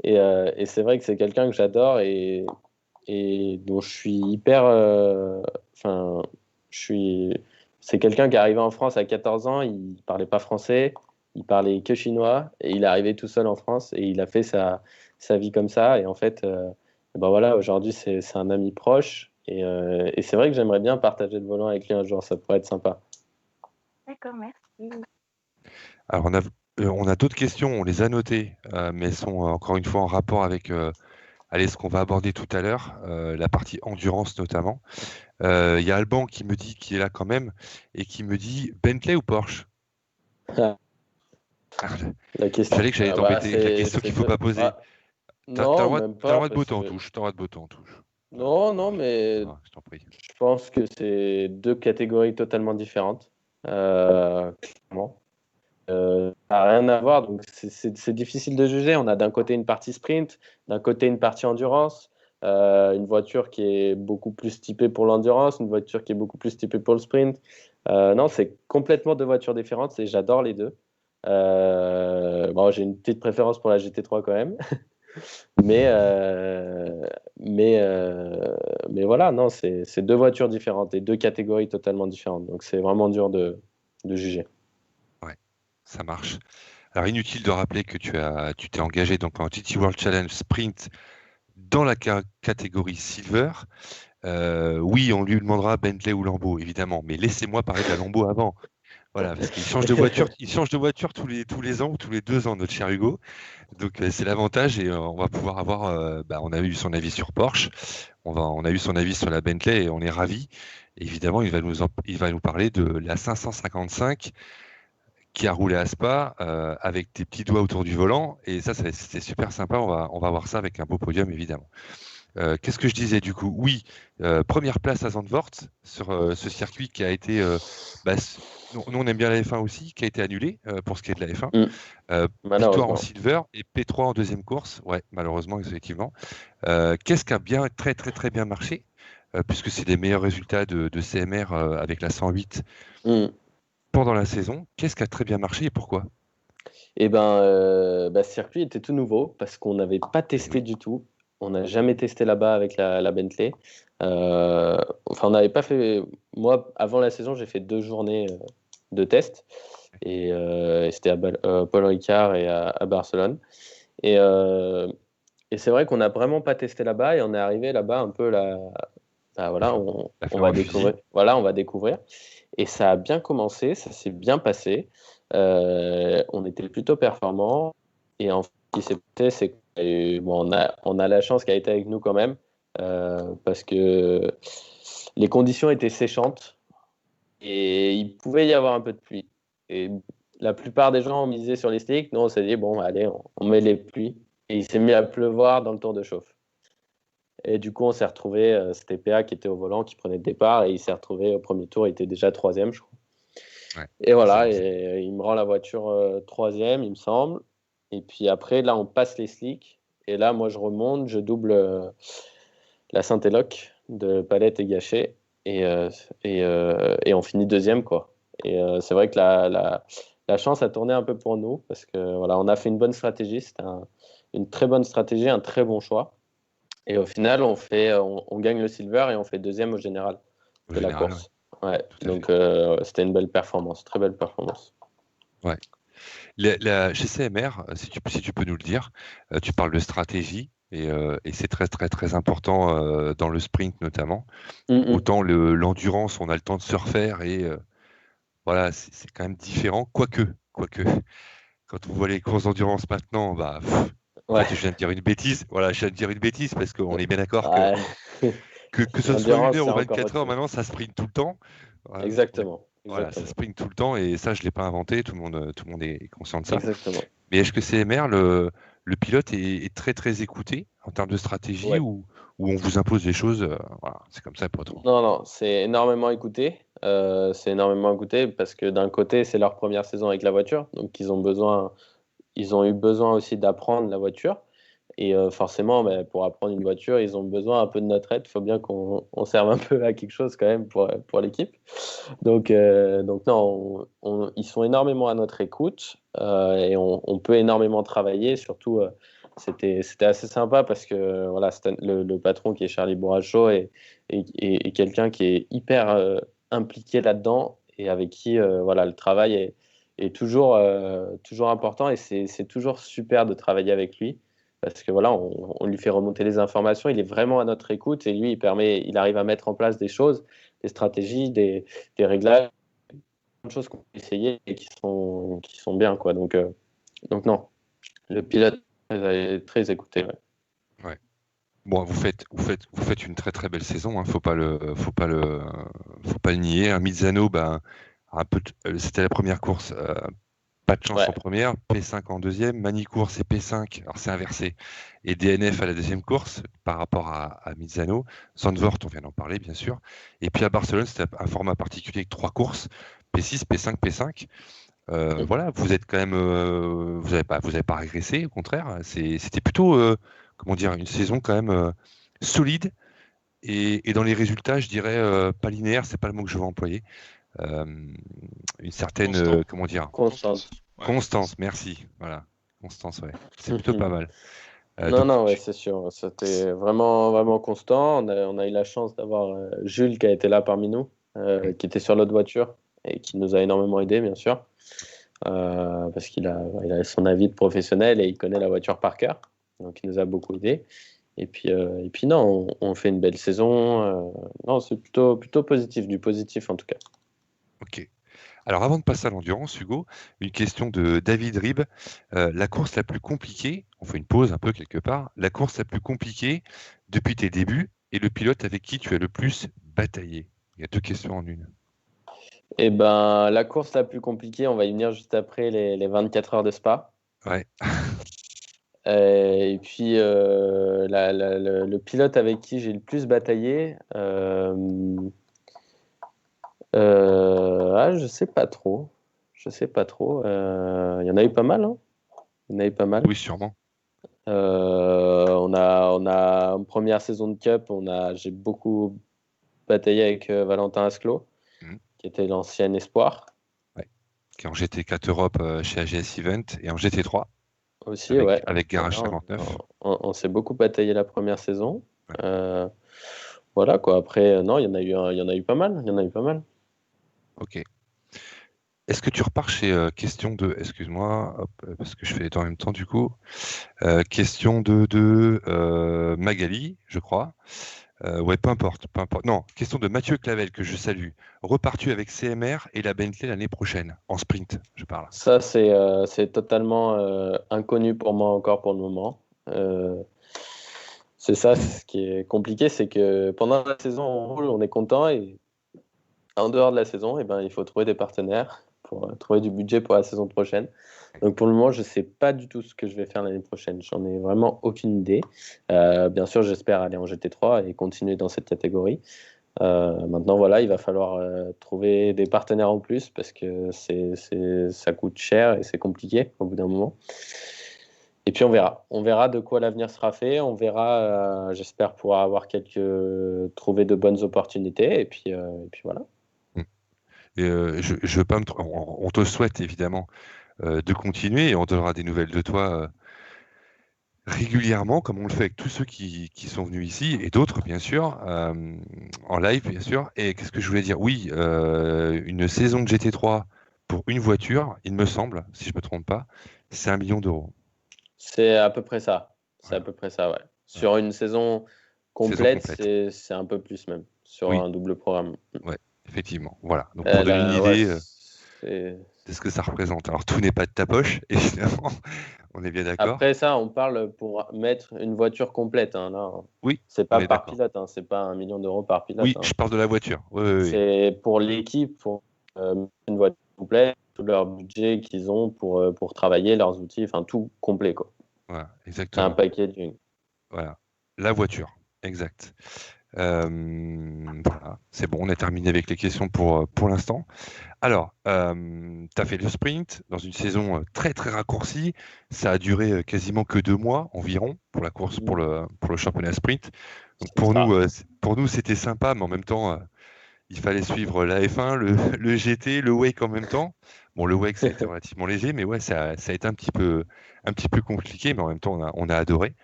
Et c'est vrai que c'est quelqu'un que j'adore et dont je suis hyper. Enfin, je suis. C'est quelqu'un qui est arrivé en France à 14 ans, il parlait pas français, il parlait que chinois, et il est arrivé tout seul en France et il a fait sa vie comme ça. Et en fait, ben voilà, aujourd'hui, c'est un ami proche. Et c'est vrai que j'aimerais bien partager le volant avec lui un jour, ça pourrait être sympa. D'accord, merci. Alors, on a d'autres questions, on les a notées, mais elles sont encore une fois en rapport avec allez, ce qu'on va aborder tout à l'heure, la partie endurance notamment. Il y a Alban qui me dit, qui est là quand même, et qui me dit Bentley ou Porsche? Ah, La je question. savais que j'allais Bah, t'embêter avec la question qu'il ne faut pas poser. ah, T'as non, même le pas, droit de parce botter en que. touche. T'as le droit de botter en touche. Voilà. Non, non, mais Ah, je t'en prie. je pense que c'est deux catégories totalement différentes, clairement. Ça n'a rien à voir, donc c'est difficile de juger. On a d'un côté une partie sprint, d'un côté une partie endurance, une voiture qui est beaucoup plus typée pour l'endurance, une voiture qui est beaucoup plus typée pour le sprint. Non, c'est complètement deux voitures différentes et j'adore les deux. Bon, j'ai une petite préférence pour la GT3 quand même, mais, mais, euh, mais voilà, non, c'est deux voitures différentes et deux catégories totalement différentes. Donc c'est vraiment dur de juger. Ouais, ça marche. Alors, inutile de rappeler que tu t'es engagé donc en GT World Challenge Sprint dans la catégorie Silver. Oui, on lui demandera Bentley ou Lambo, évidemment, mais laissez-moi parler de la Lambo avant. Voilà, parce qu'il change de voiture, il change de voiture tous les ans ou tous les 2 ans, notre cher Hugo. Donc c'est l'avantage et on va pouvoir avoir. On a eu son avis sur Porsche, on a eu son avis sur la Bentley et on est ravis. Évidemment, il va nous parler de la 555 qui a roulé à Spa avec des petits doigts autour du volant et ça, c'est super sympa. On va voir ça avec un beau podium évidemment. Qu'est-ce que je disais du coup? Oui, première place à Zandvoort sur ce circuit qui a été. Nous, on aime bien la F1 aussi, qui a été annulé pour ce qui est de la F1. Mm, Victoire en malheureusement. silver et P3 en deuxième course. Ouais, malheureusement, effectivement. Qu'est-ce qui a bien, très bien marché, puisque c'est les meilleurs résultats de CMR avec la 108 Mm. pendant la saison. Qu'est-ce qui a très bien marché et pourquoi? Et ce circuit était tout nouveau parce qu'on n'avait pas Eh testé oui. du tout. On n'a jamais testé là-bas avec la Bentley. Enfin, on n'avait pas fait. Moi, avant la saison, j'ai fait 2 journées de test et c'était à Paul Ricard et à Barcelone. Et, euh, et c'est vrai qu'on n'a vraiment pas testé là-bas et on est arrivé là-bas un peu là. Bah, voilà, La on fleur va au fusil. découvrir. Voilà, on va découvrir. Et ça a bien commencé, ça s'est bien passé. On était plutôt performants. Et en fait, ce qui s'est passé, c'est on a la chance qu'elle a été avec nous quand même, parce que les conditions étaient séchantes et il pouvait y avoir un peu de pluie. Et la plupart des gens ont misé sur les slicks. Nous, on s'est dit, bon, allez, on met les pluies. Et il s'est mis à pleuvoir dans le tour de chauffe. Et du coup, on s'est retrouvé, c'était PA qui était au volant, qui prenait le départ, et il s'est retrouvé au premier tour, il était déjà troisième, je crois. Ouais. Et voilà, et il me rend la voiture troisième, il me semble. Et puis après, là, on passe les slicks. Et là, moi, je remonte, je double la Saint-Éloque de Palette et Gachet. Et on finit deuxième, quoi. Et c'est vrai que la chance a tourné un peu pour nous parce que voilà, on a fait une bonne stratégie. C'était une très bonne stratégie, un très bon choix. Et au final, on gagne le silver et on fait deuxième au général Au de la général, course. Ouais. tout à Donc, fait. c'était une belle performance, très belle performance. Ouais. Chez CMR, si tu peux nous le dire, tu parles de stratégie et c'est très très très important dans le sprint notamment. Mm-mm. Autant l'endurance, on a le temps de se refaire et voilà, c'est quand même différent. Quoique, quand on voit les courses d'endurance maintenant, bah, en Ouais. fait, je viens de dire une bêtise. Voilà, je viens de dire une bêtise parce qu'on est bien d'accord que, Ouais. que ce soit une L'endurance, heure c'est ou encore 24 autre heures, chose. maintenant, ça sprint tout le temps. Exactement. Voilà, ça Exactement. sprint tout le temps et ça, je ne l'ai pas inventé. Tout le monde est conscient de ça. Exactement. Mais est-ce que CMR, le pilote est très très écouté en termes de stratégie Ouais. ou on vous impose des choses voilà, c'est comme ça, pas trop. Non, non, c'est énormément écouté. C'est énormément écouté parce que d'un côté, c'est leur première saison avec la voiture. Donc, ils ont eu besoin aussi d'apprendre la voiture. Et forcément, bah, pour apprendre une voiture, ils ont besoin un peu de notre aide. Il faut bien qu'on serve un peu à quelque chose quand même pour l'équipe. Donc non, ils sont énormément à notre écoute et on peut énormément travailler. Surtout, c'était assez sympa parce que voilà, le patron qui est Charlie Bourracho est quelqu'un qui est hyper impliqué là-dedans et avec qui voilà, le travail est toujours important et c'est toujours super de travailler avec lui. Parce que voilà, on lui fait remonter les informations, il est vraiment à notre écoute et lui, il arrive à mettre en place des choses, des stratégies, des réglages, plein de choses qu'on peut essayer et qui sont bien, quoi. Donc non, le pilote est très écouté. Ouais. Ouais. Bon, vous faites une très très belle saison, hein, faut pas le nier. Hein. Mizano, ben, c'était la première course, pas de chance Ouais. en première, P5 en deuxième, Manicourt c'est P5, alors c'est inversé, et DNF à la deuxième course par rapport à Mizano. Zandvoort, on vient d'en parler bien sûr, et puis à Barcelone c'était un format particulier avec 3 courses, P6, P5, P5. Voilà, vous êtes quand même, vous avez pas régressé, au contraire. C'était plutôt, comment dire, une saison quand même solide et dans les résultats, je dirais pas linéaire, c'est pas le mot que je vais employer. Euh, une certaine, Constant. comment dire, Constance. Ouais, constance. Merci, voilà, constance, ouais, c'est plutôt pas mal. Non, Donc, non, ouais, c'est sûr. C'était vraiment, vraiment constant. On a eu la chance d'avoir Jules qui a été là parmi nous, qui était sur l'autre voiture et qui nous a énormément aidé, bien sûr. Parce il a son avis de professionnel et il connaît la voiture par cœur. Donc il nous a beaucoup aidé. Et puis non, on fait une belle saison. Non, c'est plutôt positif, du positif en tout cas. ok. Alors, avant de passer à l'endurance, Hugo, une question de David Rib. La course la plus compliquée, on fait une pause un peu quelque part, la course la plus compliquée depuis tes débuts et le pilote avec qui tu as le plus bataillé. Il y a 2 questions en une. Et ben la course la plus compliquée, on va y venir juste après les 24 heures de Spa. Ouais, Et puis le pilote avec qui j'ai le plus bataillé, je sais pas trop. Je sais pas trop. Il y en a eu pas mal, hein. Il y en a eu pas mal. oui, sûrement. On a en première saison de Cup, j'ai beaucoup bataillé avec Valentin Asclot, Mhm. qui était l'ancien espoir Ouais. Qui est en GT4 Europe chez AGS Event et en GT3 aussi, ouais. avec Garage Voilà, 59. on s'est beaucoup bataillé la première saison. Ouais. Voilà quoi. Après, non, il y en a eu pas mal. Il y en a eu pas mal. Ok. Est-ce que tu repars chez question de, excuse-moi, hop, parce que je fais les deux en même temps du coup. Question de Magali, je crois. Ouais, peu importe, peu importe. Non, question de Mathieu Clavel, que je salue. Repartu avec CMR et la Bentley l'année prochaine, en sprint, je parle. Ça, c'est totalement inconnu pour moi encore pour le moment. Euh, c'est ça, ce qui est compliqué, c'est que pendant la saison, on roule, on est content, et en dehors de la saison, eh ben, il faut trouver des partenaires pour trouver du budget pour la saison prochaine. Donc pour le moment, je ne sais pas du tout ce que je vais faire l'année prochaine. J'en ai vraiment aucune idée. Bien sûr, j'espère aller en GT3 et continuer dans cette catégorie. Maintenant, voilà, il va falloir trouver des partenaires en plus parce que ça coûte cher et c'est compliqué au bout d'un moment. Et puis on verra. On verra de quoi l'avenir sera fait. On verra, j'espère pouvoir trouver de bonnes opportunités. Et puis voilà. Et je veux pas on te souhaite évidemment de continuer et on donnera des nouvelles de toi régulièrement, comme on le fait avec tous ceux qui sont venus ici et d'autres, bien sûr, en live, bien sûr. Et qu'est-ce que je voulais dire? Oui, une saison de GT3 pour une voiture, il me semble, si je ne me trompe pas, c'est 1 million d'euros. C'est à peu près ça. C'est à Voilà. peu près ça, ouais. Voilà. Sur une saison Saison complète, complète. c'est un peu plus même. Sur Oui, un double programme. ouais, effectivement. Voilà. Donc pour donner une Ouais, idée c'est... de ce que ça représente. Alors tout n'est pas de ta poche, évidemment, on est bien d'accord. Après ça, on parle pour mettre une voiture complète. Hein, là, Oui, c'est on pas est par d'accord. pilote. Hein, c'est pas 1 million d'euros par pilote. Oui, Hein. je parle de la voiture. Oui, oui, oui. C'est pour l'équipe, pour une voiture complète, tout leur budget qu'ils ont pour travailler, leurs outils, enfin tout complet, quoi. Voilà, C'est un exactement. packaging. Voilà, la voiture, exact. Voilà, c'est bon, on a terminé avec les questions pour l'instant. Alors, tu as fait le sprint dans une saison très très raccourcie. Ça a duré quasiment que 2 mois environ pour la course, pour le championnat sprint. Donc C'est ça. pour nous c'était sympa, mais en même temps, il fallait suivre la F1, le GT, le Wake en même temps. Bon, le Wake, ça a été relativement léger, mais ouais, ça a été un petit peu compliqué, mais en même temps, on a adoré.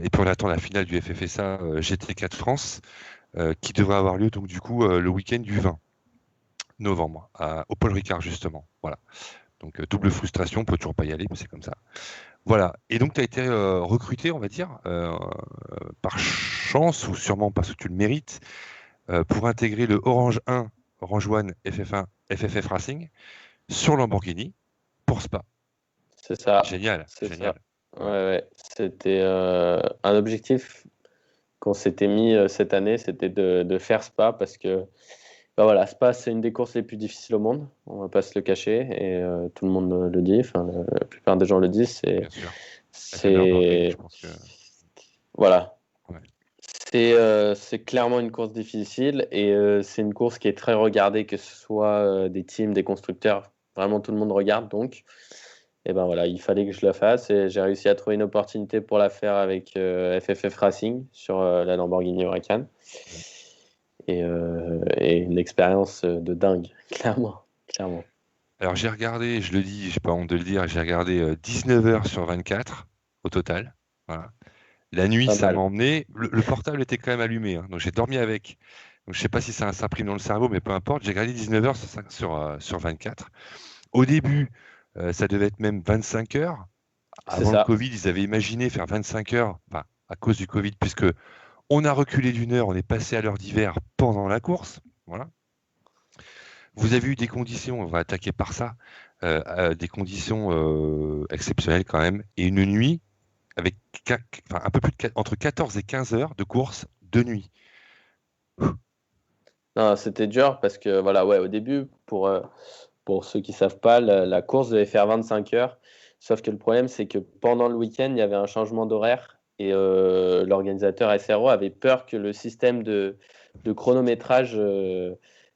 Et puis on attend la finale du FFSA GT4 France, qui devrait avoir lieu donc du coup le week-end du 20 novembre, au Paul Ricard justement. Voilà. Donc double frustration, on peut toujours pas y aller, mais c'est comme ça. Voilà. Et donc tu as été recruté, on va dire, par chance ou sûrement parce que tu le mérites, pour intégrer le Orange 1, Orange One FF1, FFF Racing sur Lamborghini pour Spa. C'est ça. Génial, C'est ça. génial. Ouais, Ouais. ouais. C'était un objectif qu'on s'était mis cette année, c'était de faire Spa parce que bah voilà, Spa, c'est une des courses les plus difficiles au monde, on va pas se le cacher, et tout le monde le dit, enfin, la plupart des gens le disent, Bien sûr. Avec le Nürburgring, je c'est, pense que. voilà, Ouais. c'est clairement une course difficile, et c'est une course qui est très regardée, que ce soit des teams, des constructeurs, vraiment tout le monde regarde, donc, et ben voilà, il fallait que je la fasse, et j'ai réussi à trouver une opportunité pour la faire avec FFF Racing sur la Lamborghini Huracan. Et une expérience de dingue, clairement, clairement. Alors j'ai regardé, je le dis, j'ai pas honte de le dire, j'ai regardé 19 heures sur 24 au total. Voilà. La nuit, Pas ça m'a mal. emmené. Le portable était quand même allumé, hein, donc j'ai dormi avec. Donc je sais pas si ça s'imprime dans le cerveau, mais peu importe. J'ai regardé 19 heures sur 24. Au début, ça devait être même 25 heures. C'est Avant le ça. Covid, ils avaient imaginé faire 25 heures, enfin, à cause du Covid, puisque on a reculé d'une heure, on est passé à l'heure d'hiver pendant la course. Voilà. Vous avez eu des conditions, on va attaquer par ça, des conditions exceptionnelles quand même, et une nuit avec enfin, un peu plus entre 14 et 15 heures de course de nuit. Non, c'était dur parce que, voilà, ouais, au début, pour ceux qui savent pas, la course devait faire 25 heures. Sauf que le problème, c'est que pendant le week-end, il y avait un changement d'horaire et l'organisateur SRO avait peur que le système de chronométrage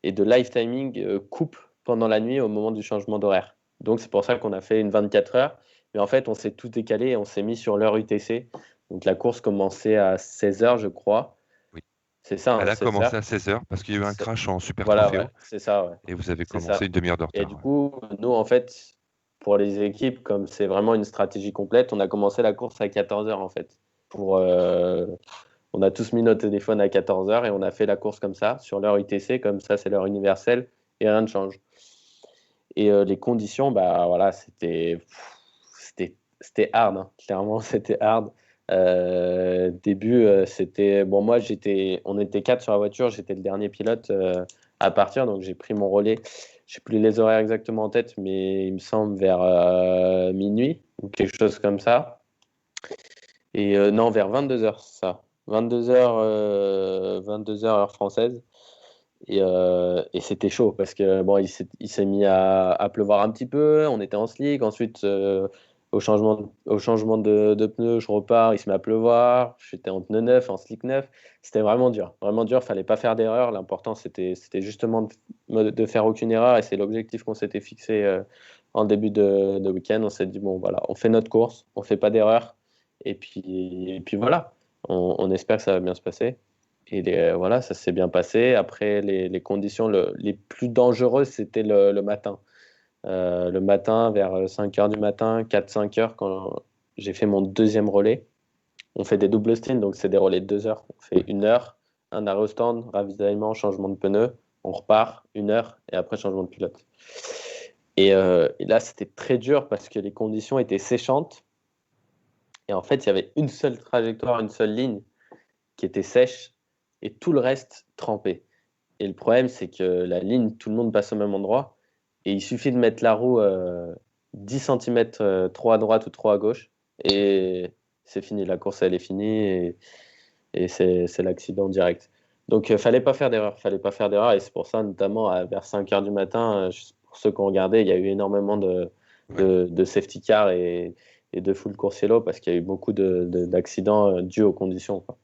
et de live timing coupe pendant la nuit au moment du changement d'horaire. Donc, c'est pour ça qu'on a fait une 24 heures. Mais en fait, on s'est tout décalé et on s'est mis sur l'heure UTC. Donc, la course commençait à 16 heures, je crois. Oui. C'est ça, Elle hein, a 16 commencé à heures. 16 heures parce qu'il y a eu un crash en Super Voilà, ouais, Trofeo c'est ça, ouais. et vous avez C'est commencé ça. une demi-heure de Et retard. du Ouais. coup, nous, en fait, pour les équipes, comme c'est vraiment une stratégie complète, on a commencé la course à 14 heures, en fait. On a tous mis notre téléphone à 14 heures et on a fait la course comme ça, sur l'heure UTC, comme ça, c'est l'heure universelle et rien ne change. Et les conditions, bah voilà, c'était hard, hein. Clairement, c'était hard. Début, c'était bon. Moi, on était quatre sur la voiture. J'étais le dernier pilote à partir, donc j'ai pris mon relais. J'ai plus les horaires exactement en tête, mais il me semble vers minuit ou quelque chose comme ça. Et non, vers 22 heures, ça. 22 heures heure française. Et c'était chaud parce que bon, il s'est mis à pleuvoir un petit peu. On était en slick. Ensuite, au changement de pneus, je repars, il se met à pleuvoir. J'étais en pneu neuf, en slick neuf. C'était vraiment dur. Vraiment dur. Fallait pas faire d'erreur. L'important, c'était justement de faire aucune erreur. Et c'est l'objectif qu'on s'était fixé en début de week-end. On s'est dit, bon, voilà, on fait notre course, on fait pas d'erreur. Et puis voilà. On espère que ça va bien se passer. Et voilà, ça s'est bien passé. Après, les conditions les plus dangereuses, c'était le matin. Le matin, vers 5 heures du matin, 4-5 heures, quand j'ai fait mon deuxième relais. On fait des doubles stints, donc c'est des relais de 2 heures. On fait 1 heure, un arrêt au stand, ravitaillement, changement de pneu. On repart 1 heure et après changement de pilote. Et là, c'était très dur parce que les conditions étaient séchantes. Et en fait, il y avait une seule trajectoire, une seule ligne qui était sèche et tout le reste trempé. Et le problème, c'est que la ligne, tout le monde passe au même endroit. Et il suffit de mettre la roue 10 cm trop à droite ou trop à gauche. Et c'est fini. La course, elle est finie. Et c'est l'accident direct. Donc, fallait pas faire d'erreur. Fallait pas faire d'erreur. Et c'est pour ça, notamment, vers 5 heures du matin, pour ceux qui ont regardé, il y a eu énormément de safety car et de full coursiello parce qu'il y a eu beaucoup d'accidents dus aux conditions, quoi.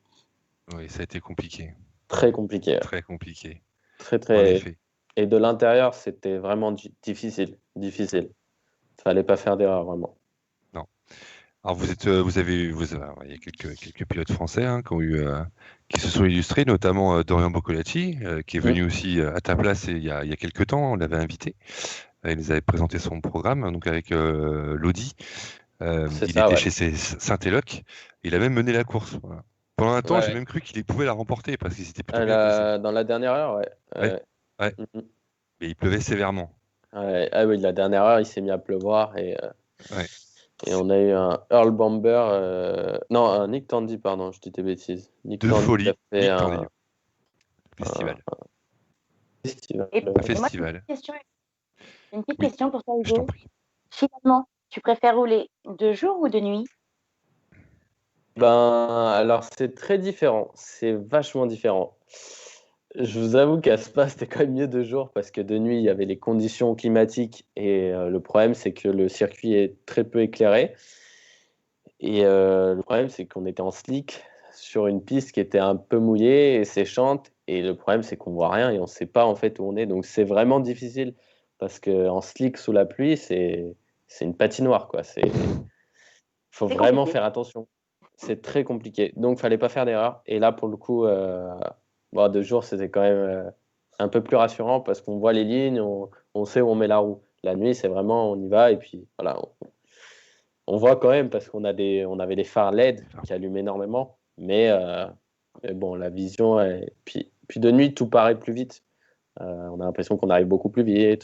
Oui, ça a été compliqué. Très compliqué. Très compliqué. Très, En très. effet. Et de l'intérieur, c'était vraiment difficile. Difficile. Fallait pas faire d'erreur, vraiment. Non. Alors il y a quelques pilotes français qui se sont illustrés, notamment Dorian Boccolacci, qui est venu aussi à ta place il y a quelques temps. On l'avait invité. Il nous avait présenté son programme, donc avec l'Audi. Il était chez Saint-Éloque. Il a même mené la course. Voilà. Pendant un temps, j'ai même cru qu'il pouvait la remporter parce qu'il s'était plutôt bien placé. Dans la dernière heure, ouais. Ouais. Mais il pleuvait sévèrement. Ouais. Ah oui, la dernière heure, il s'est mis à pleuvoir et Ouais. et on a eu un Earl Bamber, non, un Nick Tandy, pardon, je dis des bêtises. Nick Tandy qui a fait Nick un festival. Et Un festival. Une petite question pour toi, Je t'en Hugo. prie. Finalement, tu préfères rouler de jour ou de nuit? Alors c'est très différent, c'est vachement différent. Je vous avoue qu'à Spa, c'était quand même mieux de jour parce que de nuit, il y avait les conditions climatiques et le problème, c'est que le circuit est très peu éclairé. Et le problème, c'est qu'on était en slick sur une piste qui était un peu mouillée et séchante. Et le problème, c'est qu'on voit rien et on ne sait pas en fait où on est. Donc c'est vraiment difficile parce qu'en slick sous la pluie, c'est une patinoire, quoi. Il faut vraiment faire attention. C'est très compliqué. Donc il fallait pas faire d'erreur. Et là, pour le coup, de jour, c'était quand même un peu plus rassurant parce qu'on voit les lignes, on sait où on met la roue. La nuit, c'est vraiment on y va et puis voilà. On voit quand même parce on avait des phares LED qui allument énormément, mais bon, la vision, puis de nuit, tout paraît plus vite. On a l'impression qu'on arrive beaucoup plus vite.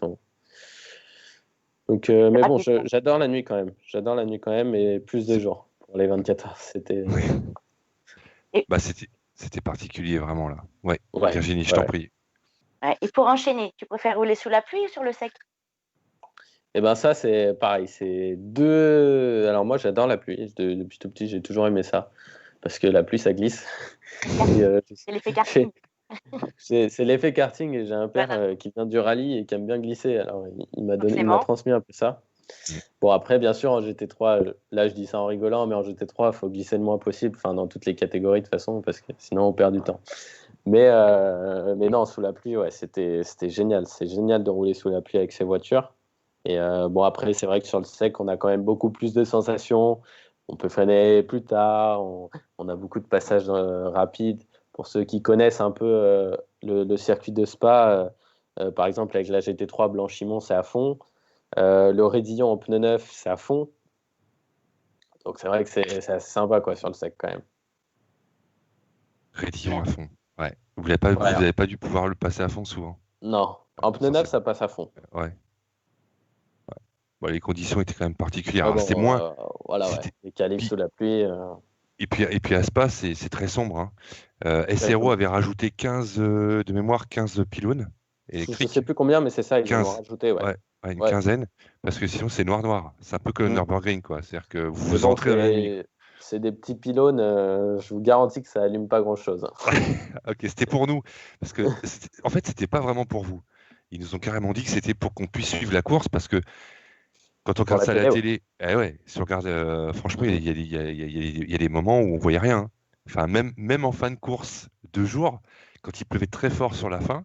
Donc, mais bon, j'adore la nuit quand même. J'adore la nuit quand même, et plus de jour pour les 24 heures. C'était particulier vraiment là. Ouais. Virginie, je t'en prie. Et pour enchaîner, tu préfères rouler sous la pluie ou sur le sec? Et ben ça, c'est pareil. C'est deux. Alors moi, j'adore la pluie. Depuis tout petit, j'ai toujours aimé ça parce que la pluie, ça glisse. C'est l'effet karting. C'est l'effet karting et j'ai un père qui vient du rallye et qui aime bien glisser. Alors il m'a transmis un peu ça. Bon, après, bien sûr, en GT3, là je dis ça en rigolant, mais en GT3, il faut glisser le moins possible, enfin dans toutes les catégories de toute façon, parce que sinon on perd du temps. Mais non, sous la pluie, ouais, c'était génial. C'est génial de rouler sous la pluie avec ces voitures. Et bon, après, c'est vrai que sur le sec, on a quand même beaucoup plus de sensations. On peut freiner plus tard. On a beaucoup de passages rapides. Pour ceux qui connaissent un peu le circuit de Spa, par exemple, avec la GT3 Blanchimont, c'est à fond. Le Rédillon en pneu neuf, c'est à fond. Donc, c'est vrai que c'est assez sympa quoi, sur le sec quand même. Rédillon à fond. Ouais. Vous n'avez pas dû pouvoir le passer à fond souvent. Non. En pneu neuf, ça passe à fond. Ouais. Bon, les conditions étaient quand même particulières. Bon, c'était moins. Les calibres sous la pluie. Et puis à Spa, c'est très sombre. SRO avait rajouté 15 de mémoire, 15 pylônes électriques. Je ne sais plus combien, mais c'est ça, ils 15. ont rajouté. Ouais, une quinzaine, parce que sinon c'est noir. C'est un peu comme Nürburgring, quoi. C'est-à-dire que vous entrez dans la nuit. C'est des petits pylônes, je vous garantis que ça allume pas grand-chose. Ok, c'était pour nous, parce que en fait, c'était pas vraiment pour vous. Ils nous ont carrément dit que c'était pour qu'on puisse suivre la course, parce que Quand on Pour regarde la ça à la télé, ouais. télé, ouais, si on regarde, franchement, il y a des moments où on voyait rien. Enfin, même en fin de course, 2 jours, quand il pleuvait très fort sur la fin,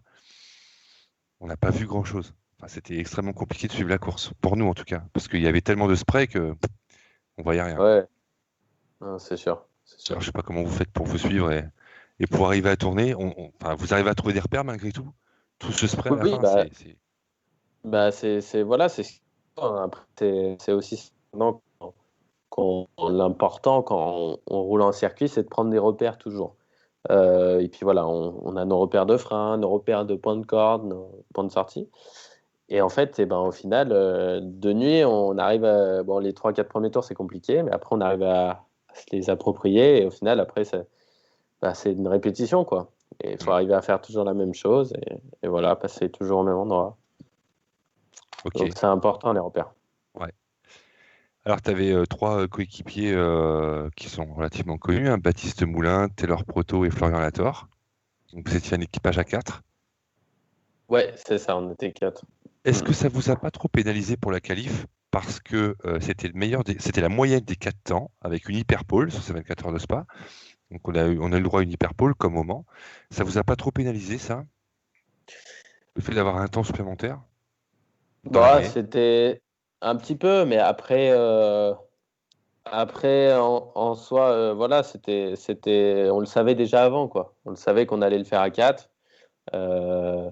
on n'a pas vu grand-chose. Enfin, c'était extrêmement compliqué de suivre la course, pour nous en tout cas, parce qu'il y avait tellement de spray que on voyait rien. Ouais, non, c'est sûr, c'est Alors, sûr. je sais pas comment vous faites pour vous suivre et pour arriver à tourner. Enfin, vous arrivez à trouver des repères malgré tout. Tout ce spray à la Oui, fin, bah voilà, c'est après, c'est aussi maintenant l'important quand on roule en circuit, c'est de prendre des repères toujours. Et puis voilà, on a nos repères de frein, nos repères de point de corde, nos points de sortie. Et en fait, eh ben, au final, de nuit, on arrive à. Bon, les 3-4 premiers tours, c'est compliqué, mais après, on arrive à se les approprier. Et au final, après, c'est une répétition, quoi. Et il faut Mm. arriver à faire toujours la même chose et voilà, passer toujours au même endroit. Ok. Donc, c'est important, les repères. Ouais. Alors, tu avais 3 coéquipiers qui sont relativement connus, hein, Baptiste Moulin, Taylor Proto et Florian Lator. Donc, vous étiez un équipage à 4. Ouais, c'est ça, on était 4. Est-ce que ça vous a pas trop pénalisé pour la qualif parce que c'était la moyenne des 4 temps avec une hyperpole sur ces 24 heures de Spa. Donc on a eu le droit à une hyperpole comme moment. Ça vous a pas trop pénalisé ça, le fait d'avoir un temps supplémentaire dans Bah, l'arrivée? c'était un petit peu, mais après, en soi, voilà, on le savait déjà avant, quoi. On le savait qu'on allait le faire à 4. On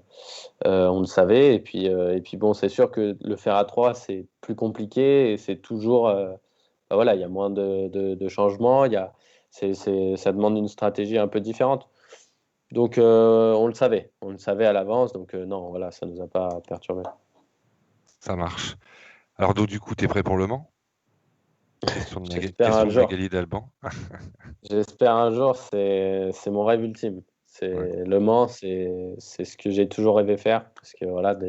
le savait. Et puis bon, c'est sûr que le faire à 3, c'est plus compliqué et c'est toujours. Bah voilà, il y a moins de changements. Ça demande une stratégie un peu différente. Donc, on le savait. On le savait à l'avance. Donc, non, voilà, ça ne nous a pas perturbé. Ça marche. Alors donc du coup, tu es prêt pour Le Mans? J'espère un Question de jour. Magali Dalban. J'espère un jour, c'est mon rêve ultime. Ouais. C'est Le Mans, c'est ce que j'ai toujours rêvé faire parce que voilà,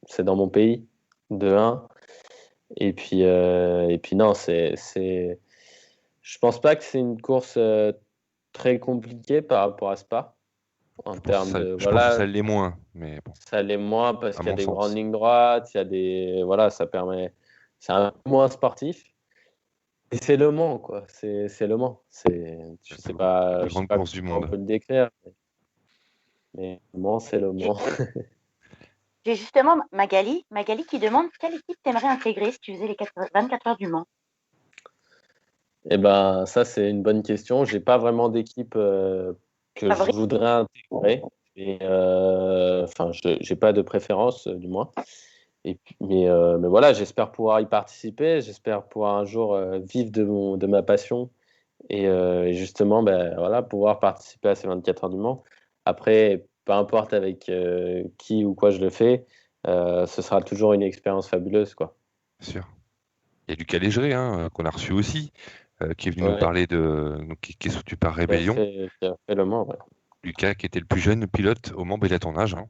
c'est dans mon pays, de un. Et puis non, je pense pas que c'est une course très compliquée par rapport à Spa en termes de Je pense que voilà, ça l'est moins, mais bon, ça l'est moins parce à qu'il y a mon des grandes sens. lignes droites, il y a voilà, c'est un peu moins sportif. Et c'est Le Mans, quoi. C'est Le Mans. Exactement. La plus Je sais grande pas course du comment on monde. peut le décrire, mais Le Mans, c'est Le J'ai Mans. j'ai justement Magali qui demande quelle équipe t'aimerais intégrer si tu faisais les 24 heures du Mans. Eh ben, ça, c'est une bonne question. J'ai pas vraiment d'équipe que je Favori? voudrais intégrer. Et, enfin, j'ai pas de préférence, du moins. Mais voilà, j'espère pouvoir y participer. J'espère pouvoir un jour vivre de ma passion et justement, ben, voilà, pouvoir participer à ces 24 heures du Mans. Après, peu importe avec qui ou quoi je le fais, ce sera toujours une expérience fabuleuse, quoi. Bien sûr. Il y a Lucas Légeret, hein, qu'on a reçu aussi, qui est venu nous Ouais, parler donc, qui est soutenu par Rébellion. qui a fait Le Mans, ouais. Lucas, qui était le plus jeune pilote au Mans, il a ton âge, hein.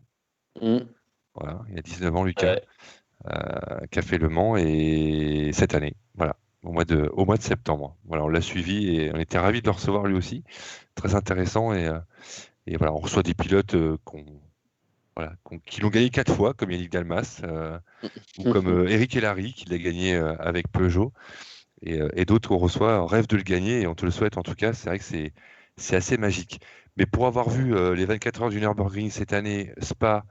Mm. Voilà, il a 19 ans, Lucas, Ouais. qui a fait Le Mans et cette année, voilà, au mois de septembre. Voilà, on l'a suivi et on était ravis de le recevoir lui aussi. Très intéressant et voilà, on reçoit des pilotes qui l'ont gagné 4 fois, comme Yannick Dalmas, ou comme Eric Hellary, qui l'a gagné avec Peugeot, et d'autres qu'on reçoit, on rêve de le gagner et on te le souhaite en tout cas. C'est vrai que c'est assez magique. Mais pour avoir vu les 24 heures du Nürburgring cette année, Spa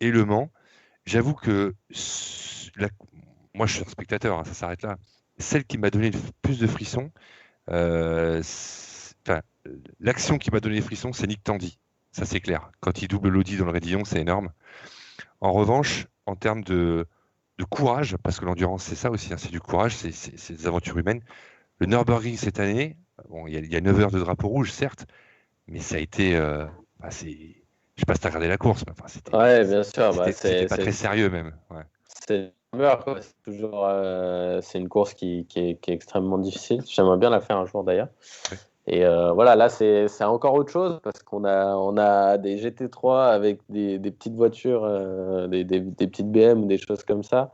et Le Mans, j'avoue que moi je suis un spectateur, hein, ça s'arrête là. Celle qui m'a donné le plus de frissons, enfin, l'action qui m'a donné les frissons, c'est Nick Tandy. Ça c'est clair. Quand il double l'Audi dans le Raidillon, c'est énorme. En revanche, en termes de courage, parce que l'endurance c'est ça aussi, hein, c'est du courage, c'est des aventures humaines. Le Nürburgring cette année, bon, il y a 9 heures de drapeau rouge, certes, mais ça a été. Je sais pas si tu as regardé la course, mais enfin, Ouais, bien sûr. Bah, c'était pas très sérieux même. Ouais. c'est quoi. C'est toujours, c'est une course qui est extrêmement difficile. J'aimerais bien la faire un jour d'ailleurs. Ouais. Et voilà, là, c'est encore autre chose parce qu'on a des GT3 avec des petites voitures, des petites BM ou des choses comme ça.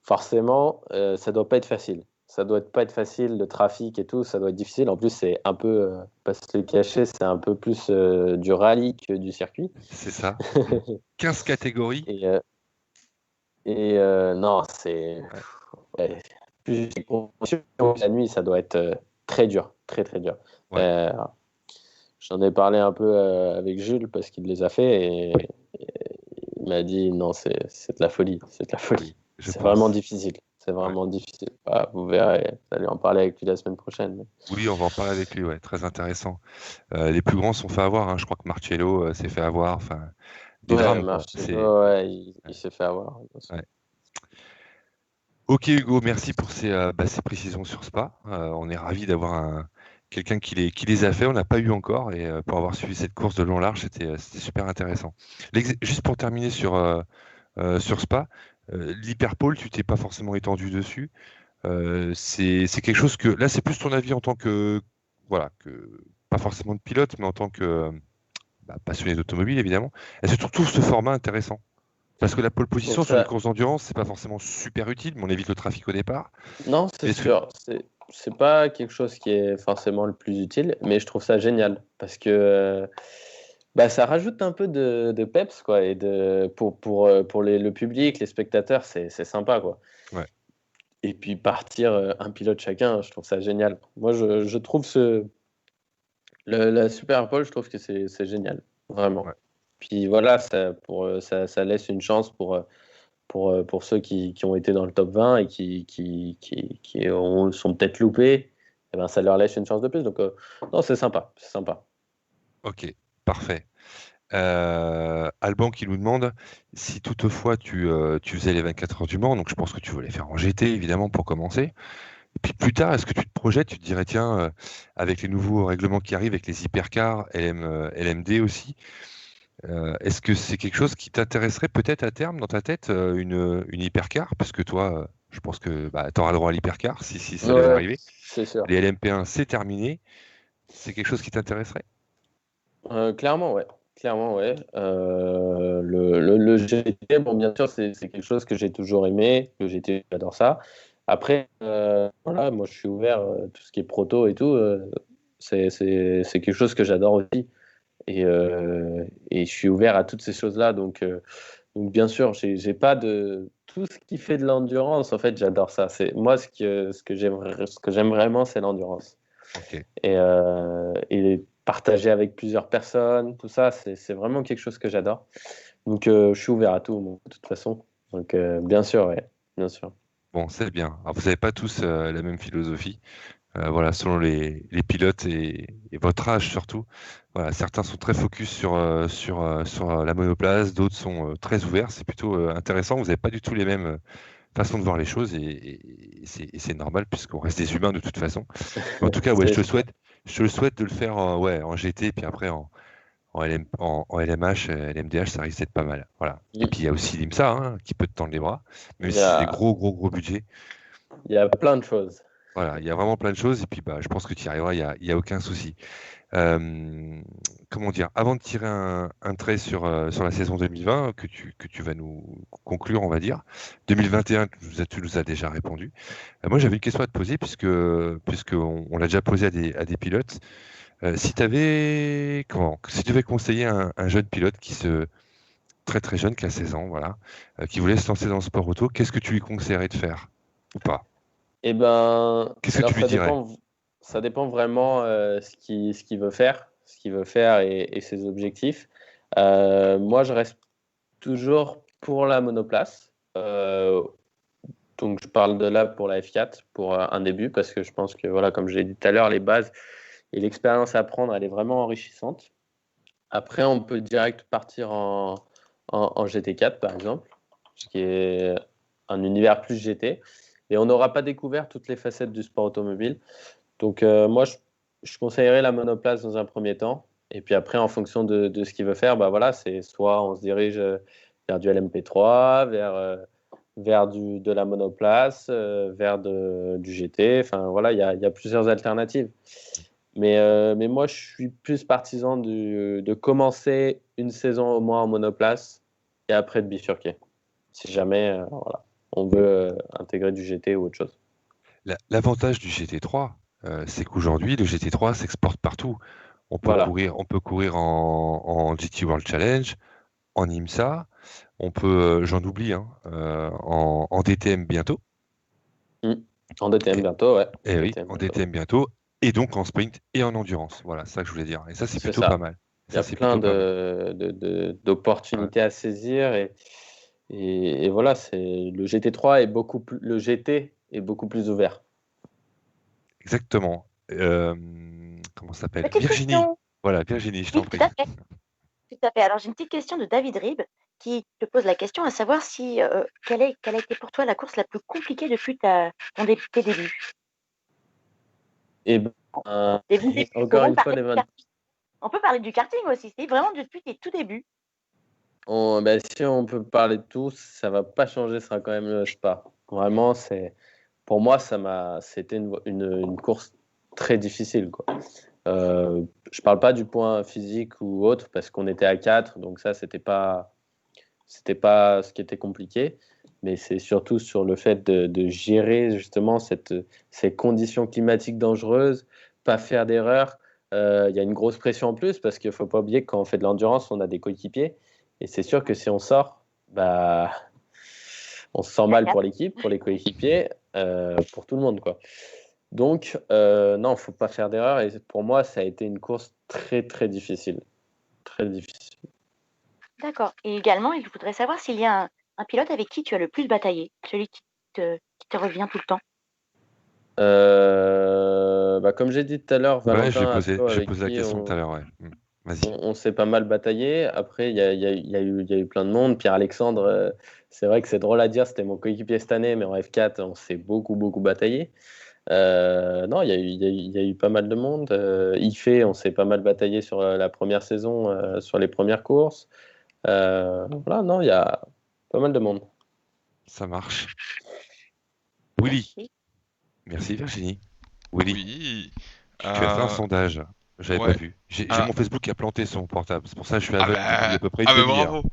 Forcément, ça doit pas être facile. Ça doit pas être facile, le trafic et tout, ça doit être difficile. En plus, c'est un peu, pas se le cacher, c'est un peu plus du rallye que du circuit. C'est ça. 15 catégories. Et non, c'est. Ouais. plus les conditions, la nuit, ça doit être très dur, très très dur. Ouais. J'en ai parlé un peu avec Jules parce qu'il les a fait et il m'a dit non, c'est de la folie, c'est de la folie. Je C'est pense. vraiment difficile. C'est vraiment difficile. Vous verrez, vous allez en parler avec lui la semaine prochaine. Mais... Oui, on va en parler avec lui, ouais, très intéressant. Les plus grands se sont fait avoir, hein. Je crois que Marcello s'est fait avoir, enfin, des drames, quoi. Marcelo, il s'est fait avoir. Ouais. Ok Hugo, merci pour ces précisions sur Spa. On est ravis d'avoir quelqu'un qui les a fait, on n'a pas eu encore, et pour avoir suivi cette course de long large, c'était super intéressant. Juste pour terminer sur Spa, l'hyperpole, tu t'es pas forcément étendu dessus. C'est quelque chose que là, c'est plus ton avis en tant que voilà, pas forcément de pilote, mais en tant que passionné d'automobile évidemment. Est-ce que tu trouves ce format intéressant? Parce que la pole position sur une course d'endurance, c'est pas forcément super utile, mais on évite le trafic au départ. Non, c'est sûr. C'est pas quelque chose qui est forcément le plus utile, mais je trouve ça génial parce que ça rajoute un peu de peps, quoi, et pour le public, les spectateurs, c'est sympa, quoi. Ouais. Et puis partir un pilote chacun, je trouve ça génial. Moi, je trouve la Super Bowl, je trouve que c'est génial, vraiment. Ouais. Puis voilà, ça laisse une chance pour ceux qui ont été dans le top 20 et qui sont peut-être loupés. Eh ben, ça leur laisse une chance de plus. Donc, non, c'est sympa. C'est sympa. Ok, parfait. Alban qui nous demande si toutefois tu faisais les 24 heures du Mans, donc je pense que tu veux les faire en GT évidemment pour commencer. Et puis plus tard, est-ce que tu te projettes, tu te dirais tiens, avec les nouveaux règlements qui arrivent, avec les hypercars, LMD aussi, est-ce que c'est quelque chose qui t'intéresserait peut-être à terme dans ta tête, une hypercar? Parce que toi, je pense que tu auras le droit à l'hypercar si ça devait arriver. C'est sûr. Les LMP1, c'est terminé. C'est quelque chose qui t'intéresserait? Clairement, ouais. Clairement, ouais. Le GT, bon, bien sûr, c'est quelque chose que j'ai toujours aimé. Le GT, j'adore ça. Après, voilà, moi, je suis ouvert tout ce qui est proto et tout. C'est quelque chose que j'adore aussi. Et je suis ouvert à toutes ces choses-là. Donc bien sûr, j'ai pas de tout ce qui fait de l'endurance. En fait, j'adore ça. C'est moi ce que j'aime vraiment, c'est l'endurance. Ok. Et partager avec plusieurs personnes, tout ça, c'est vraiment quelque chose que j'adore. Donc je suis ouvert à tout, moi, de toute façon. Donc bien sûr, ouais, bien sûr. Bon, c'est bien. Alors, vous n'avez pas tous la même philosophie. Voilà, selon les pilotes et votre âge surtout. Voilà, certains sont très focus sur la monoplace, d'autres sont très ouverts. C'est plutôt intéressant. Vous n'avez pas du tout les mêmes façons de voir les choses et c'est normal puisqu'on reste des humains de toute façon. Mais en tout cas, ouais, je te le souhaite de le faire en GT puis après en LMH, LMDH, ça risque d'être pas mal. Voilà. Et puis il y a aussi l'IMSA qui peut te tendre les bras, même si c'est des gros budgets. Il y a plein de choses. Voilà, il y a vraiment plein de choses et puis je pense que tu y arriveras, il y a aucun souci. Comment dire, avant de tirer un trait sur la saison 2020 que tu vas nous conclure, on va dire, 2021, tu nous as déjà répondu. Moi, j'avais une question à te poser puisque on l'a déjà posé à des pilotes. Si tu devais conseiller un jeune pilote très très jeune, qui a 16 ans, voilà, qui voulait se lancer dans le sport auto, qu'est-ce que tu lui conseillerais de faire ou pas? Eh ben, Qu'est-ce que tu lui dirais? Ça dépend vraiment ce qu'il veut faire et ses objectifs. Moi, je reste toujours pour la monoplace. Donc, je parle de là pour la F4, pour un début, parce que je pense que, voilà, comme je l'ai dit tout à l'heure, les bases et l'expérience à prendre, elle est vraiment enrichissante. Après, on peut direct partir en GT4, par exemple, ce qui est un univers plus GT. Et on n'aura pas découvert toutes les facettes du sport automobile. Donc, moi, je conseillerais la monoplace dans un premier temps. Et puis après, en fonction de ce qu'il veut faire, voilà, c'est soit on se dirige vers du LMP3, vers de la monoplace, vers du GT. Enfin, voilà, il y a plusieurs alternatives. Mais moi, je suis plus partisan de commencer une saison au moins en monoplace et après de bifurquer. Si jamais voilà, on veut intégrer du GT ou autre chose. L'avantage du GT3, c'est qu'aujourd'hui, le GT3 s'exporte partout. On peut courir en GT World Challenge, en IMSA, j'en oublie, en DTM bientôt. Mm. En DTM bientôt, ouais. Et oui, DTM en bientôt. DTM bientôt, et donc en sprint et en endurance. Voilà, c'est ça que je voulais dire. Et ça, c'est C'est plutôt ça. pas mal. Il y a Ça, c'est plein plutôt pas mal. d'opportunités à saisir et voilà, le GT3 est le GT est beaucoup plus ouvert. Exactement. Comment ça s'appelle? Petite Virginie. question. Voilà, Virginie, je t'en Oui, tout prie. à fait. Tout à fait. Alors, j'ai une petite question de David Rib qui te pose la question à savoir si quelle a été pour toi la course la plus compliquée depuis tes débuts. Et ben, encore une fois, On peut parler du karting aussi, c'est vraiment depuis tes tout débuts. si on peut parler de tout, ça va pas changer, ce sera quand même le Spa. Vraiment, pour moi, c'était une course très difficile, quoi. Je parle pas du point physique ou autre parce qu'on était à 4, donc ça c'était pas ce qui était compliqué, mais c'est surtout sur le fait de gérer justement ces conditions climatiques dangereuses, pas faire d'erreurs. Il y a une grosse pression en plus parce qu'il faut pas oublier que quand on fait de l'endurance, on a des coéquipiers et c'est sûr que si on sort, bah on se sent mal pour l'équipe, pour les coéquipiers, pour tout le monde, quoi. Donc, non, faut pas faire d'erreur. Et pour moi, ça a été une course très, très difficile. Très difficile. D'accord. Et également, je voudrais savoir s'il y a un pilote avec qui tu as le plus bataillé, celui qui te revient tout le temps. Comme j'ai dit tout à l'heure, Ouais, Valentin j'ai posé la question tout à l'heure. Ouais. Vas-y. on s'est pas mal bataillé. Après, il y a eu plein de monde. Pierre-Alexandre, c'est vrai que c'est drôle à dire, c'était mon coéquipier cette année, mais en F4, on s'est beaucoup, beaucoup bataillé. Non, il y a eu pas mal de monde. Ifé, on s'est pas mal bataillé sur la première saison, sur les premières courses. Voilà, non, il y a pas mal de monde. Ça marche. Willy. Merci Virginie. Willy. Oui. Tu as fait un sondage. J'avais Ouais. pas vu. J'ai mon Facebook qui a planté son portable. C'est pour ça que je suis Ah aveugle depuis à peu près une bah demi-heure. bravo.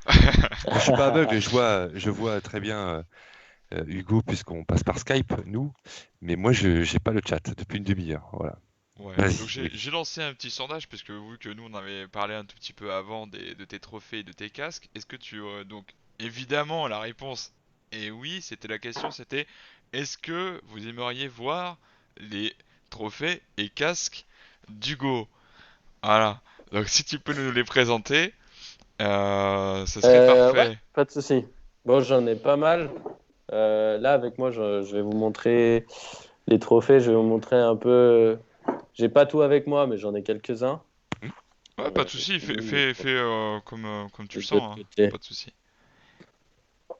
Je suis pas aveugle, je vois très bien Hugo puisqu'on passe par Skype, nous. Mais moi, je n'ai pas le chat depuis une demi-heure. Voilà. Ouais. Vas-y. Donc j'ai lancé un petit sondage parce que vu que nous on avait parlé un tout petit peu avant de tes trophées et de tes casques, est-ce que tu donc évidemment la réponse est oui, c'était la question, c'était est-ce que vous aimeriez voir les trophées et casques d'Hugo? Voilà. Donc si tu peux nous les présenter, ça serait Ouais, parfait. pas de souci. Bon, j'en ai pas mal. Là, avec moi, je vais vous montrer les trophées. Je vais vous montrer un peu. J'ai pas tout avec moi, mais j'en ai quelques-uns. Ouais, pas de souci, comme tu le De sens, l'autre hein. côté. Pas de souci.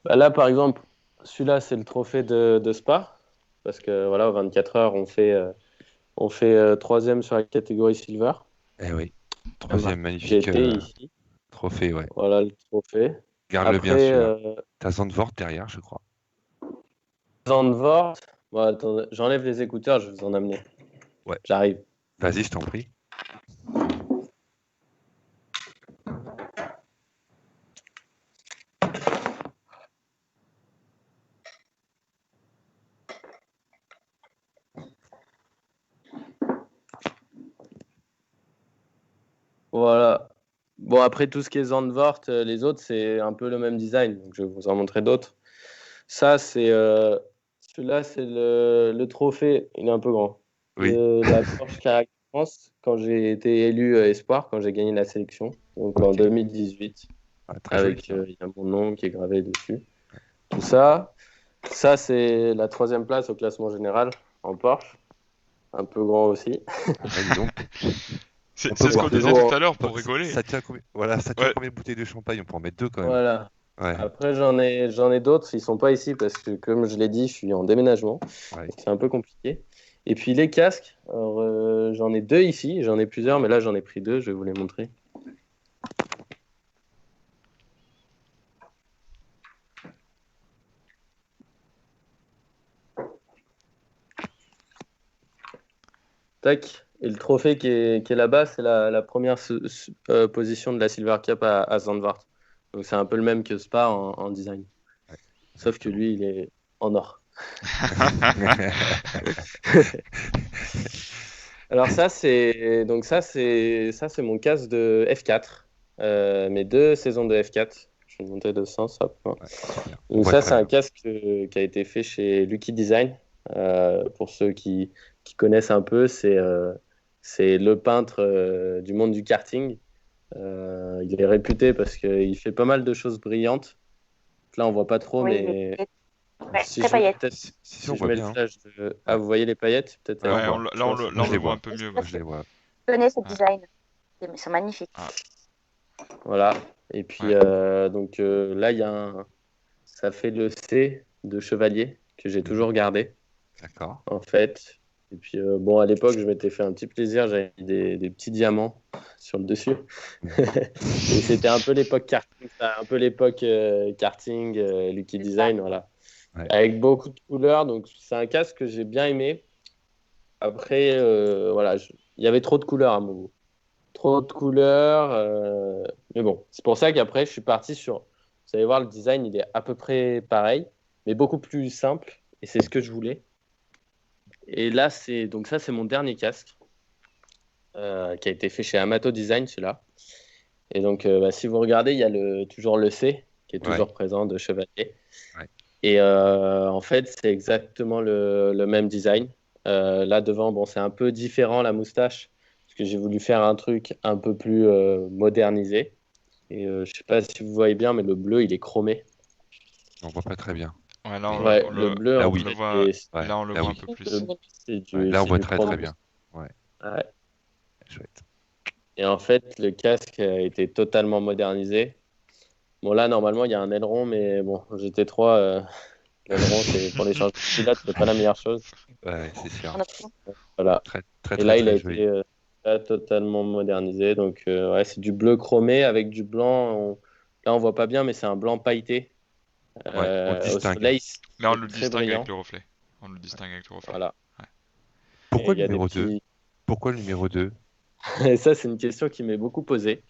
Là, par exemple, celui-là, c'est le trophée de Spa. Parce que voilà, aux 24 heures, on fait troisième sur la catégorie Silver. Eh oui. Troisième J'ai magnifique été ici. trophée, ouais. Voilà le trophée. Garde-le bien sûr. Après, T'as Zandvoort derrière, je crois. Zandvoort. Bon, attendez, j'enlève les écouteurs, je vais vous en amener. Ouais. J'arrive. Vas-y, je t'en prie. Voilà. Bon, après tout ce qui est Zandvoort, les autres, c'est un peu le même design. Donc, je vais vous en montrer d'autres. Ça, celui-là, c'est le trophée. Il est un peu grand. Oui. De la Porsche Caractère France, quand j'ai été élu Espoir, quand j'ai gagné la sélection. Donc, en 2018. Très joli, Avec, il y a mon nom qui est gravé dessus. Tout ça. Ça, c'est la 3e place au classement général en Porsche. Un peu grand aussi. dis donc. C'est ce qu'on disait tout à l'heure pour rigoler. Ça tient combien, voilà, ça tient combien de bouteilles de champagne? On peut en mettre 2 quand même. Voilà. Ouais. Après, j'en ai d'autres. Ils sont pas ici parce que, comme je l'ai dit, je suis en déménagement. Ouais. C'est un peu compliqué. Et puis les casques, alors, j'en ai 2 ici. J'en ai plusieurs, mais là, j'en ai pris 2. Je vais vous les montrer. Tac. Et le trophée qui est là-bas, c'est la première position de la Silver Cup à Zandvoort. Donc c'est un peu le même que Spa en design. Ouais. Sauf que lui, il est en or. Alors ça, c'est mon casque de F4. Mes 2 saisons de F4. Je vais monter de sens. Hop. Ouais, Donc ça, c'est un casque qui a été fait chez Lucky Design. Pour ceux qui connaissent un peu, c'est le peintre du monde du karting. Il est réputé parce qu'il fait pas mal de choses brillantes. Là, on voit pas trop, Oui, mais ouais, si très je mets, paillettes. peut-être, Si on si je voit mets le bien, hein. flash Ah, vous voyez les paillettes? Peut-être. Ouais, Ouais, on voit. là, on je le les voit vois. un peu mieux. Moi, je les vois. Je connais ce Ouais. design. Ils sont magnifiques. Ah, Voilà. Et puis, ouais. donc là, ça fait le C de chevalier que j'ai toujours gardé, D'accord. en fait. Et puis, bon, à l'époque, je m'étais fait un petit plaisir. J'avais mis des petits diamants sur le dessus. Et c'était un peu l'époque karting, un peu l'époque karting, Lucky C'est ça. Design, voilà. Ouais. Avec beaucoup de couleurs. Donc, c'est un casque que j'ai bien aimé. Après, voilà, il y avait trop de couleurs à mon goût. Trop de couleurs. Mais bon, c'est pour ça qu'après, je suis parti sur. Vous allez voir, le design, il est à peu près pareil, mais beaucoup plus simple. Et c'est ce que je voulais. Et là, donc ça, c'est mon dernier casque qui a été fait chez Amato Design, celui-là. Et donc, bah, si vous regardez, il y a toujours le C qui est Ouais. toujours présent de Chevalier. Ouais. Et en fait, c'est exactement le même design. Là devant, bon, c'est un peu différent la moustache, parce que j'ai voulu faire un truc un peu plus modernisé. Et je sais pas si vous voyez bien, mais le bleu, il est chromé. On voit pas très bien. Ouais, là, Mais Ouais, le bleu, là, en on oui. le fait, voit. Ouais. Là, on le Là, voit un oui. peu plus. c'est Ouais, du, là, on c'est voit du très, très chrome. bien. Ouais. Ouais. Chouette. Et en fait, le casque a été totalement modernisé. Bon, là, normalement, il y a un aileron, mais bon, GT3, l'aileron, c'est pour les changements de pilote, c'est pas la meilleure chose. Ouais, c'est sûr. En option. Voilà. Très, très, Et très, là, il a très joli. été là, totalement modernisé. Donc, ouais, c'est du bleu chromé avec du blanc. Là, on voit pas bien, mais c'est un blanc pailleté. Ouais, on le Au distingue. soleil, Là, on c'est le très distingue avec brillant. le reflet. On le distingue avec le reflet. Voilà. Ouais. Et Pourquoi il le y a des numéro 2? petits. Pourquoi le numéro 2? Et ça, c'est une question qui m'est beaucoup posée.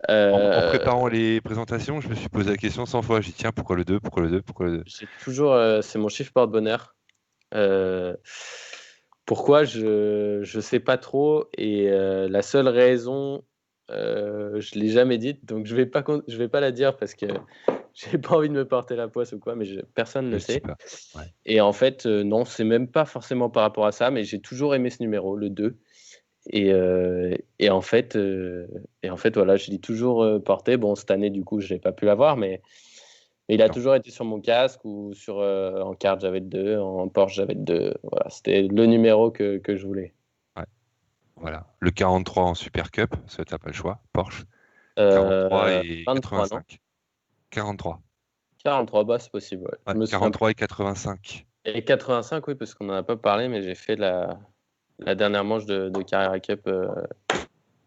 En Euh, préparant les présentations, je me suis posé la question 100 fois. J'ai dit, tiens, pourquoi le 2? Pourquoi le 2? Pourquoi le 2? j'ai toujours. C'est mon chiffre porte-bonheur. Euh, Pourquoi je sais pas trop et la seule raison je l'ai jamais dite donc je vais pas la dire parce que j'ai pas envie de me porter la poisse ou quoi mais personne ne Je le le dis sait pas. Ouais. et en fait non c'est même pas forcément par rapport à ça mais j'ai toujours aimé ce numéro le 2 et en fait voilà je l'ai toujours porté bon cette année du coup je n'ai pas pu l'avoir mais il a Non. toujours été sur mon casque ou en kart, j'avais le 2, en Porsche, j'avais le 2. Voilà, c'était le numéro que je voulais. Ouais. Voilà. Le 43 en Super Cup, ça t'as pas le choix. Porsche. 43 et 23, non? 85. 43. 43, bah, c'est possible, ouais. Ouais, Je me souviens plus. 43 et 85. Et 85, oui, parce qu'on n'en a pas parlé, mais j'ai fait la dernière manche de Carrera Cup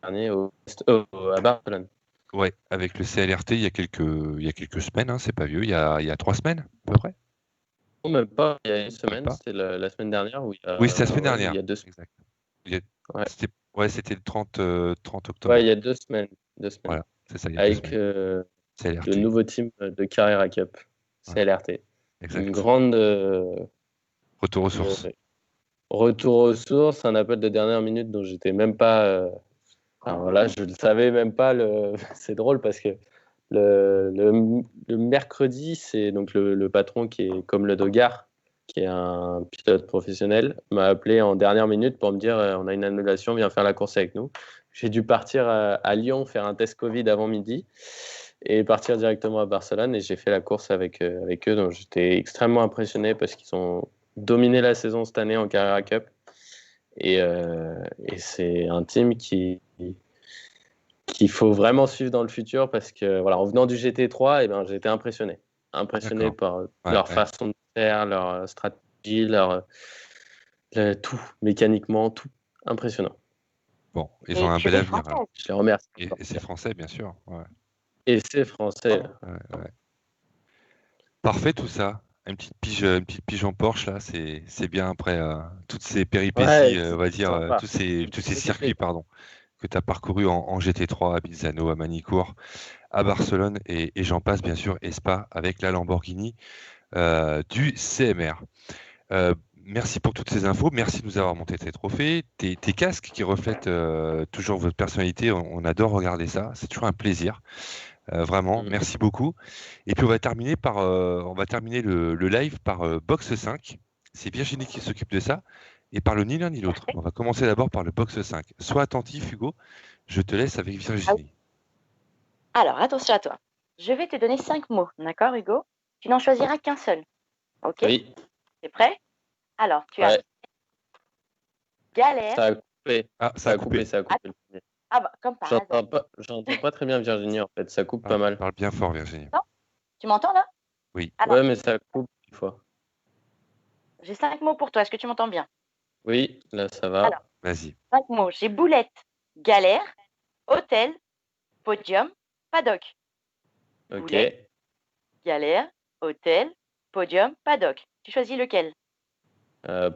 dernier à Barcelone. Ouais, avec le CLRT il y a quelques semaines, hein, c'est pas vieux, il y a 3 semaines à peu près. Non, même pas, il y a une Même semaine, pas. c'était la semaine dernière, Oui, c'était la semaine ouais, il dernière. y a 2 semaines. Exact. Il y a- Ouais. C'était le 30 Ouais, il octobre. y a 2 semaines. 2 semaines. Voilà, c'est ça, il y a 2 Avec semaines. le CLRT. nouveau team de Carrera Cup, Ouais, CLRT. Une exact. grande Retour aux sources. retour aux sources, un appel de dernière minute dont j'étais même pas. Enfin, voilà, je le savais même pas. C'est drôle parce que le mercredi, c'est donc le patron qui est comme le Dogar, qui est un pilote professionnel, m'a appelé en dernière minute pour me dire on a une annulation, viens faire la course avec nous. J'ai dû partir à Lyon faire un test Covid avant midi et partir directement à Barcelone et j'ai fait la course avec eux. Donc j'étais extrêmement impressionné parce qu'ils ont dominé la saison cette année en Carrera Cup et c'est un team qu'il faut vraiment suivre dans le futur parce que voilà, en venant du GT3, eh ben, j'ai été impressionné D'accord. par Ouais, leur ouais. façon de faire, leur stratégie, tout, mécaniquement, tout. Impressionnant. Bon, ils Et ont un puis bel des avenir alors. Françaises. Je les remercie. Et c'est français, bien sûr. Ouais, Et c'est français. ouais, ouais. Parfait tout ça. Une petite pige en Porsche là, c'est bien après toutes ces péripéties, Ouais, on va dire, sympa. tous ces Ça fait circuits, plaisir. pardon, que tu as parcouru en GT3, à Bolzano, à Manicourt, à Barcelone et j'en passe bien sûr, et Spa avec la Lamborghini du CMR. Merci pour toutes ces infos, merci de nous avoir monté tes trophées, tes casques qui reflètent toujours votre personnalité, on adore regarder ça, c'est toujours un plaisir. Vraiment, Mm. merci beaucoup. Et puis on va terminer le live par Box 5. C'est Virginie qui s'occupe de ça. Et par le ni l'un ni l'autre. On va commencer d'abord par le box 5. Sois attentif, Hugo. Je te laisse avec Virginie. Alors, attention à toi. Je vais te donner 5 mots, d'accord, Hugo? Tu n'en choisiras qu'un seul. Ok? Oui, T'es prêt? Alors, tu as ouais, galère. ça a coupé. Ah, Ça a coupé, ça a coupé. le premier. Ah bah, comme par hasard. J'entends pas très bien Virginie en fait, ça coupe pas mal. Parle bien fort, Virginie. Tu m'entends là? Oui. Alors, Ouais, mais ça coupe une fois. j'ai 5 mots pour toi. Est-ce que tu m'entends bien? Oui, là ça va. Alors. Vas-y. 5 mots. J'ai boulette, galère, hôtel, podium, paddock. Ok. Boulette, galère, hôtel, podium, paddock. Tu choisis lequel?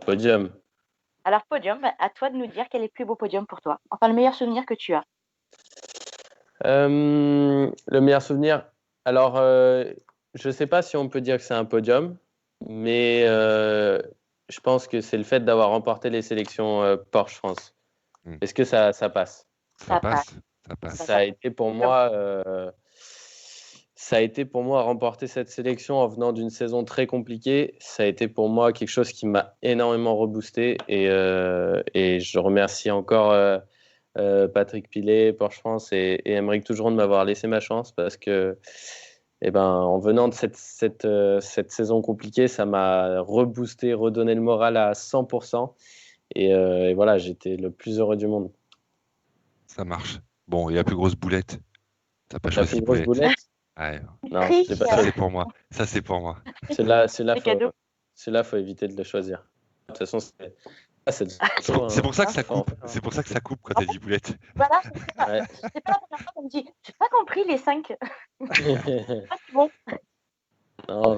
Podium. Alors, podium, à toi de nous dire quel est le plus beau podium pour toi. Enfin, le meilleur souvenir que tu as. Le meilleur souvenir. Alors, je sais pas si on peut dire que c'est un podium, mais je pense que c'est le fait d'avoir remporté les sélections Porsche France. Est-ce que ça passe? Ça passe. Ça a été pour moi. Ça a été pour moi remporter cette sélection en venant d'une saison très compliquée. Ça a été pour moi quelque chose qui m'a énormément reboosté et je remercie encore Patrick Pilet, Porsche France et Aymeric Tougeron de m'avoir laissé ma chance parce que en venant de cette saison compliquée, ça m'a reboosté, redonné le moral à 100% et voilà, j'étais le plus heureux du monde. Ça marche. Bon, et la plus grosse boulette? T'as pas La choisi plus grosse boulette? Ouais. Non, Triche. c'est pas Ça, c'est pour moi. Ça, c'est pour moi. Celui-là, faut éviter de le choisir. De toute façon, C'est pour ça que ça Faut en coupe. faire, hein. C'est pour ça que ça coupe quand t'as dit boulette. Voilà, Ouais. c'est pas la première fois qu'on me dit, j'ai pas compris les 5. Bon, Non,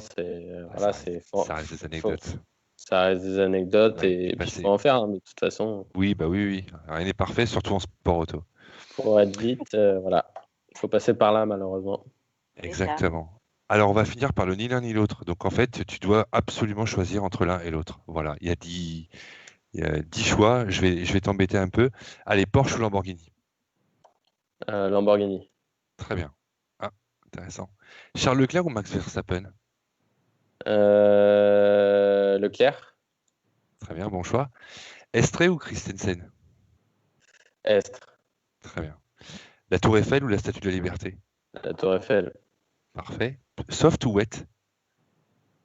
voilà, Ça reste des anecdotes. ça reste des anecdotes Ouais, et puis passé. faut en faire, hein, de toute façon. Oui, bah oui. Rien n'est parfait, surtout en sport auto. Pour être vite, voilà. Il faut passer par là, malheureusement. Exactement. Alors, on va finir par le ni l'un ni l'autre. Donc, en fait, tu dois absolument choisir entre l'un et l'autre. Voilà. Il y a 10 choix. Je vais t'embêter un peu. Allez, Porsche ou Lamborghini? Lamborghini. Très bien. Ah, intéressant. Charles Leclerc ou Max Verstappen? Leclerc. Très bien, bon choix. Estrée ou Christensen? Estre. Très bien. La Tour Eiffel ou la Statue de la Liberté? La Tour Eiffel. Parfait. Soft ou wet?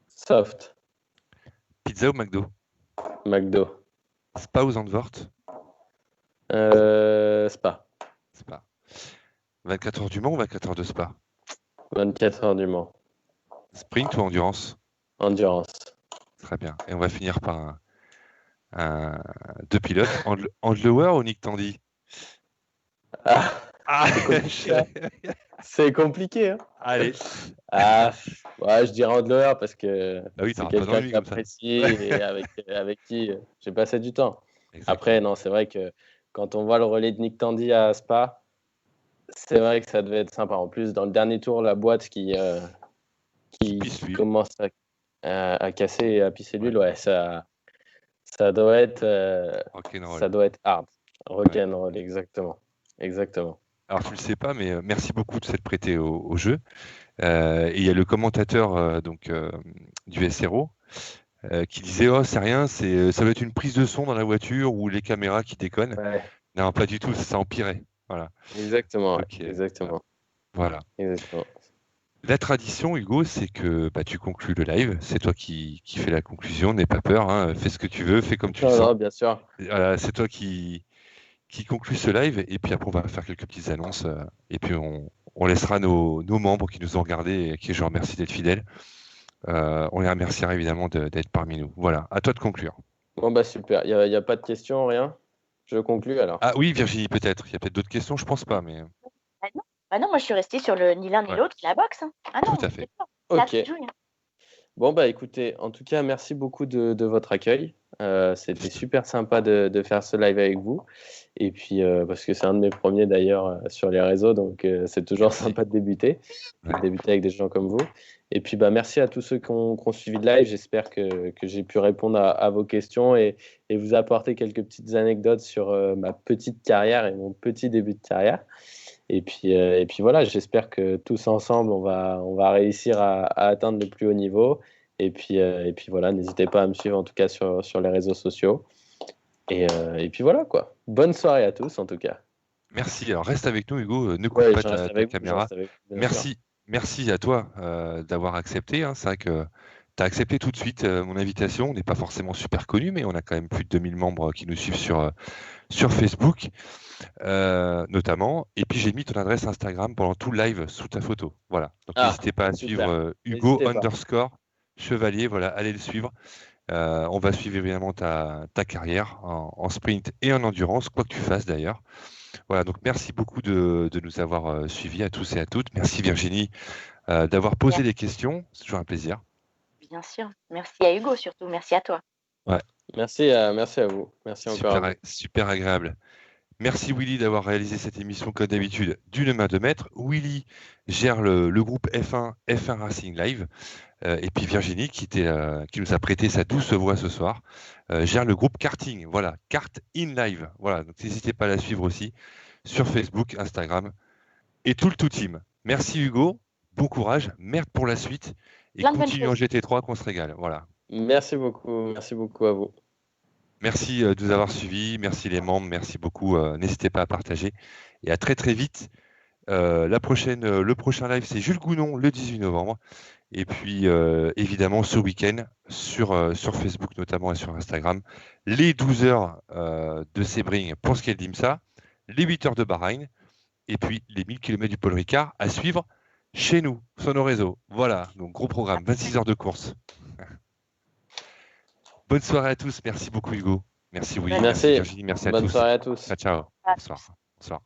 Soft. Pizza ou McDo? McDo. Spa ou Zandvoort? Spa. Spa. 24 heures du Mans ou 24 heures de Spa? 24 heures du Mans. Sprint ou endurance? Endurance. Très bien. Et on va finir par deux pilotes. Andlauer ou Nick Tandy? C'est compliqué. Hein. Allez. Je dirais Andlauer parce que oui, c'est quelqu'un que j'apprécie et avec qui j'ai passé du temps. Exactement. Après, non, c'est vrai que quand on voit le relais de Nick Tandy à Spa, c'est vrai que ça devait être sympa. En plus, dans le dernier tour, la boîte qui commence à casser et à pisser l'huile, ouais, ça doit être hard. Rock'n'roll, exactement. Alors, tu le sais pas, mais merci beaucoup de s'être prêté au jeu. Et il y a le commentateur du SRO qui disait c'est rien, ça doit être une prise de son dans la voiture ou les caméras qui déconnent. Ouais. Non, pas du tout, ça empirait. Voilà. Exactement. Donc, exactement. Voilà. Exactement. La tradition, Hugo, c'est que tu conclues le live. C'est toi qui fais la conclusion. N'aie pas peur. Hein. Fais ce que tu veux. Fais comme tu le sens. Non, bien sûr. C'est toi qui conclut ce live. Et puis après, on va faire quelques petites annonces. Et puis, on laissera nos membres qui nous ont regardés et qui je remercie d'être fidèles. On les remerciera évidemment d'être parmi nous. Voilà. À toi de conclure. Bon, super. Il n'y a pas de questions, rien? Je conclue alors. Ah oui, Virginie, peut-être. Il y a peut-être d'autres questions, je pense pas. Mais... non, moi je suis restée sur le ni l'un ni l'autre, la boxe. Hein. Ah non, tout à fait. Ok. Bon, écoutez, en tout cas, merci beaucoup de votre accueil. C'était super sympa de faire ce live avec vous. Et puis, parce que c'est un de mes premiers d'ailleurs sur les réseaux, donc c'est toujours sympa de débuter avec des gens comme vous. Et puis, merci à tous ceux qui ont suivi le live. J'espère que j'ai pu répondre à vos questions et vous apporter quelques petites anecdotes sur ma petite carrière et mon petit début de carrière. Et puis voilà, j'espère que tous ensemble, on va réussir à atteindre le plus haut niveau Et puis voilà, n'hésitez pas à me suivre en tout cas sur les réseaux sociaux. Et puis voilà quoi. Bonne soirée à tous en tout cas. Merci. Alors reste avec nous, Hugo. Ne coupe Ouais, pas je reste ta avec vous, je caméra. reste avec vous, bien sûr. Merci à toi d'avoir accepté. Hein. C'est vrai que tu as accepté tout de suite mon invitation. On n'est pas forcément super connu, mais on a quand même plus de 2000 membres qui nous suivent sur Facebook, notamment. Et puis j'ai mis ton adresse Instagram pendant tout le live sous ta photo. Voilà. Donc n'hésitez pas à super. suivre Hugo N'hésitez pas. _Chevalier. Voilà, allez le suivre. On va suivre évidemment ta carrière en sprint et en endurance, quoi que tu fasses d'ailleurs. Voilà, donc merci beaucoup de nous avoir suivis à tous et à toutes. Merci Virginie d'avoir posé les questions. C'est toujours un plaisir. Bien sûr. Merci à Hugo surtout. Merci à toi. Merci à vous. Merci encore à vous. Super agréable. Merci Willy d'avoir réalisé cette émission comme d'habitude d'une main de maître. Willy gère le groupe F1 Racing Live. Et puis Virginie, qui nous a prêté sa douce voix ce soir, gère le groupe Karting. Voilà, Kart in Live. Voilà, donc n'hésitez pas à la suivre aussi sur Facebook, Instagram et tout le tout team. Merci Hugo, bon courage, merde pour la suite et Plein de bonnes continue en choses. GT3 qu'on se régale. Voilà. Merci beaucoup à vous. Merci de nous avoir suivis, merci les membres, merci beaucoup. N'hésitez pas à partager et à très très vite. Le prochain live, c'est Jules Gounon le 18 novembre. Et puis, évidemment, ce week-end, sur Facebook notamment et sur Instagram, les 12 heures de Sebring pour Scale d'IMSA, les 8 heures de Bahreïn, et puis les 1000 km du Paul Ricard à suivre chez nous, sur nos réseaux. Voilà, donc gros programme, 26 heures de course. Bonne soirée à tous, merci beaucoup Hugo. Merci Willy, merci Virginie, merci à tous. Bonne soirée à tous. Ciao. Bonsoir.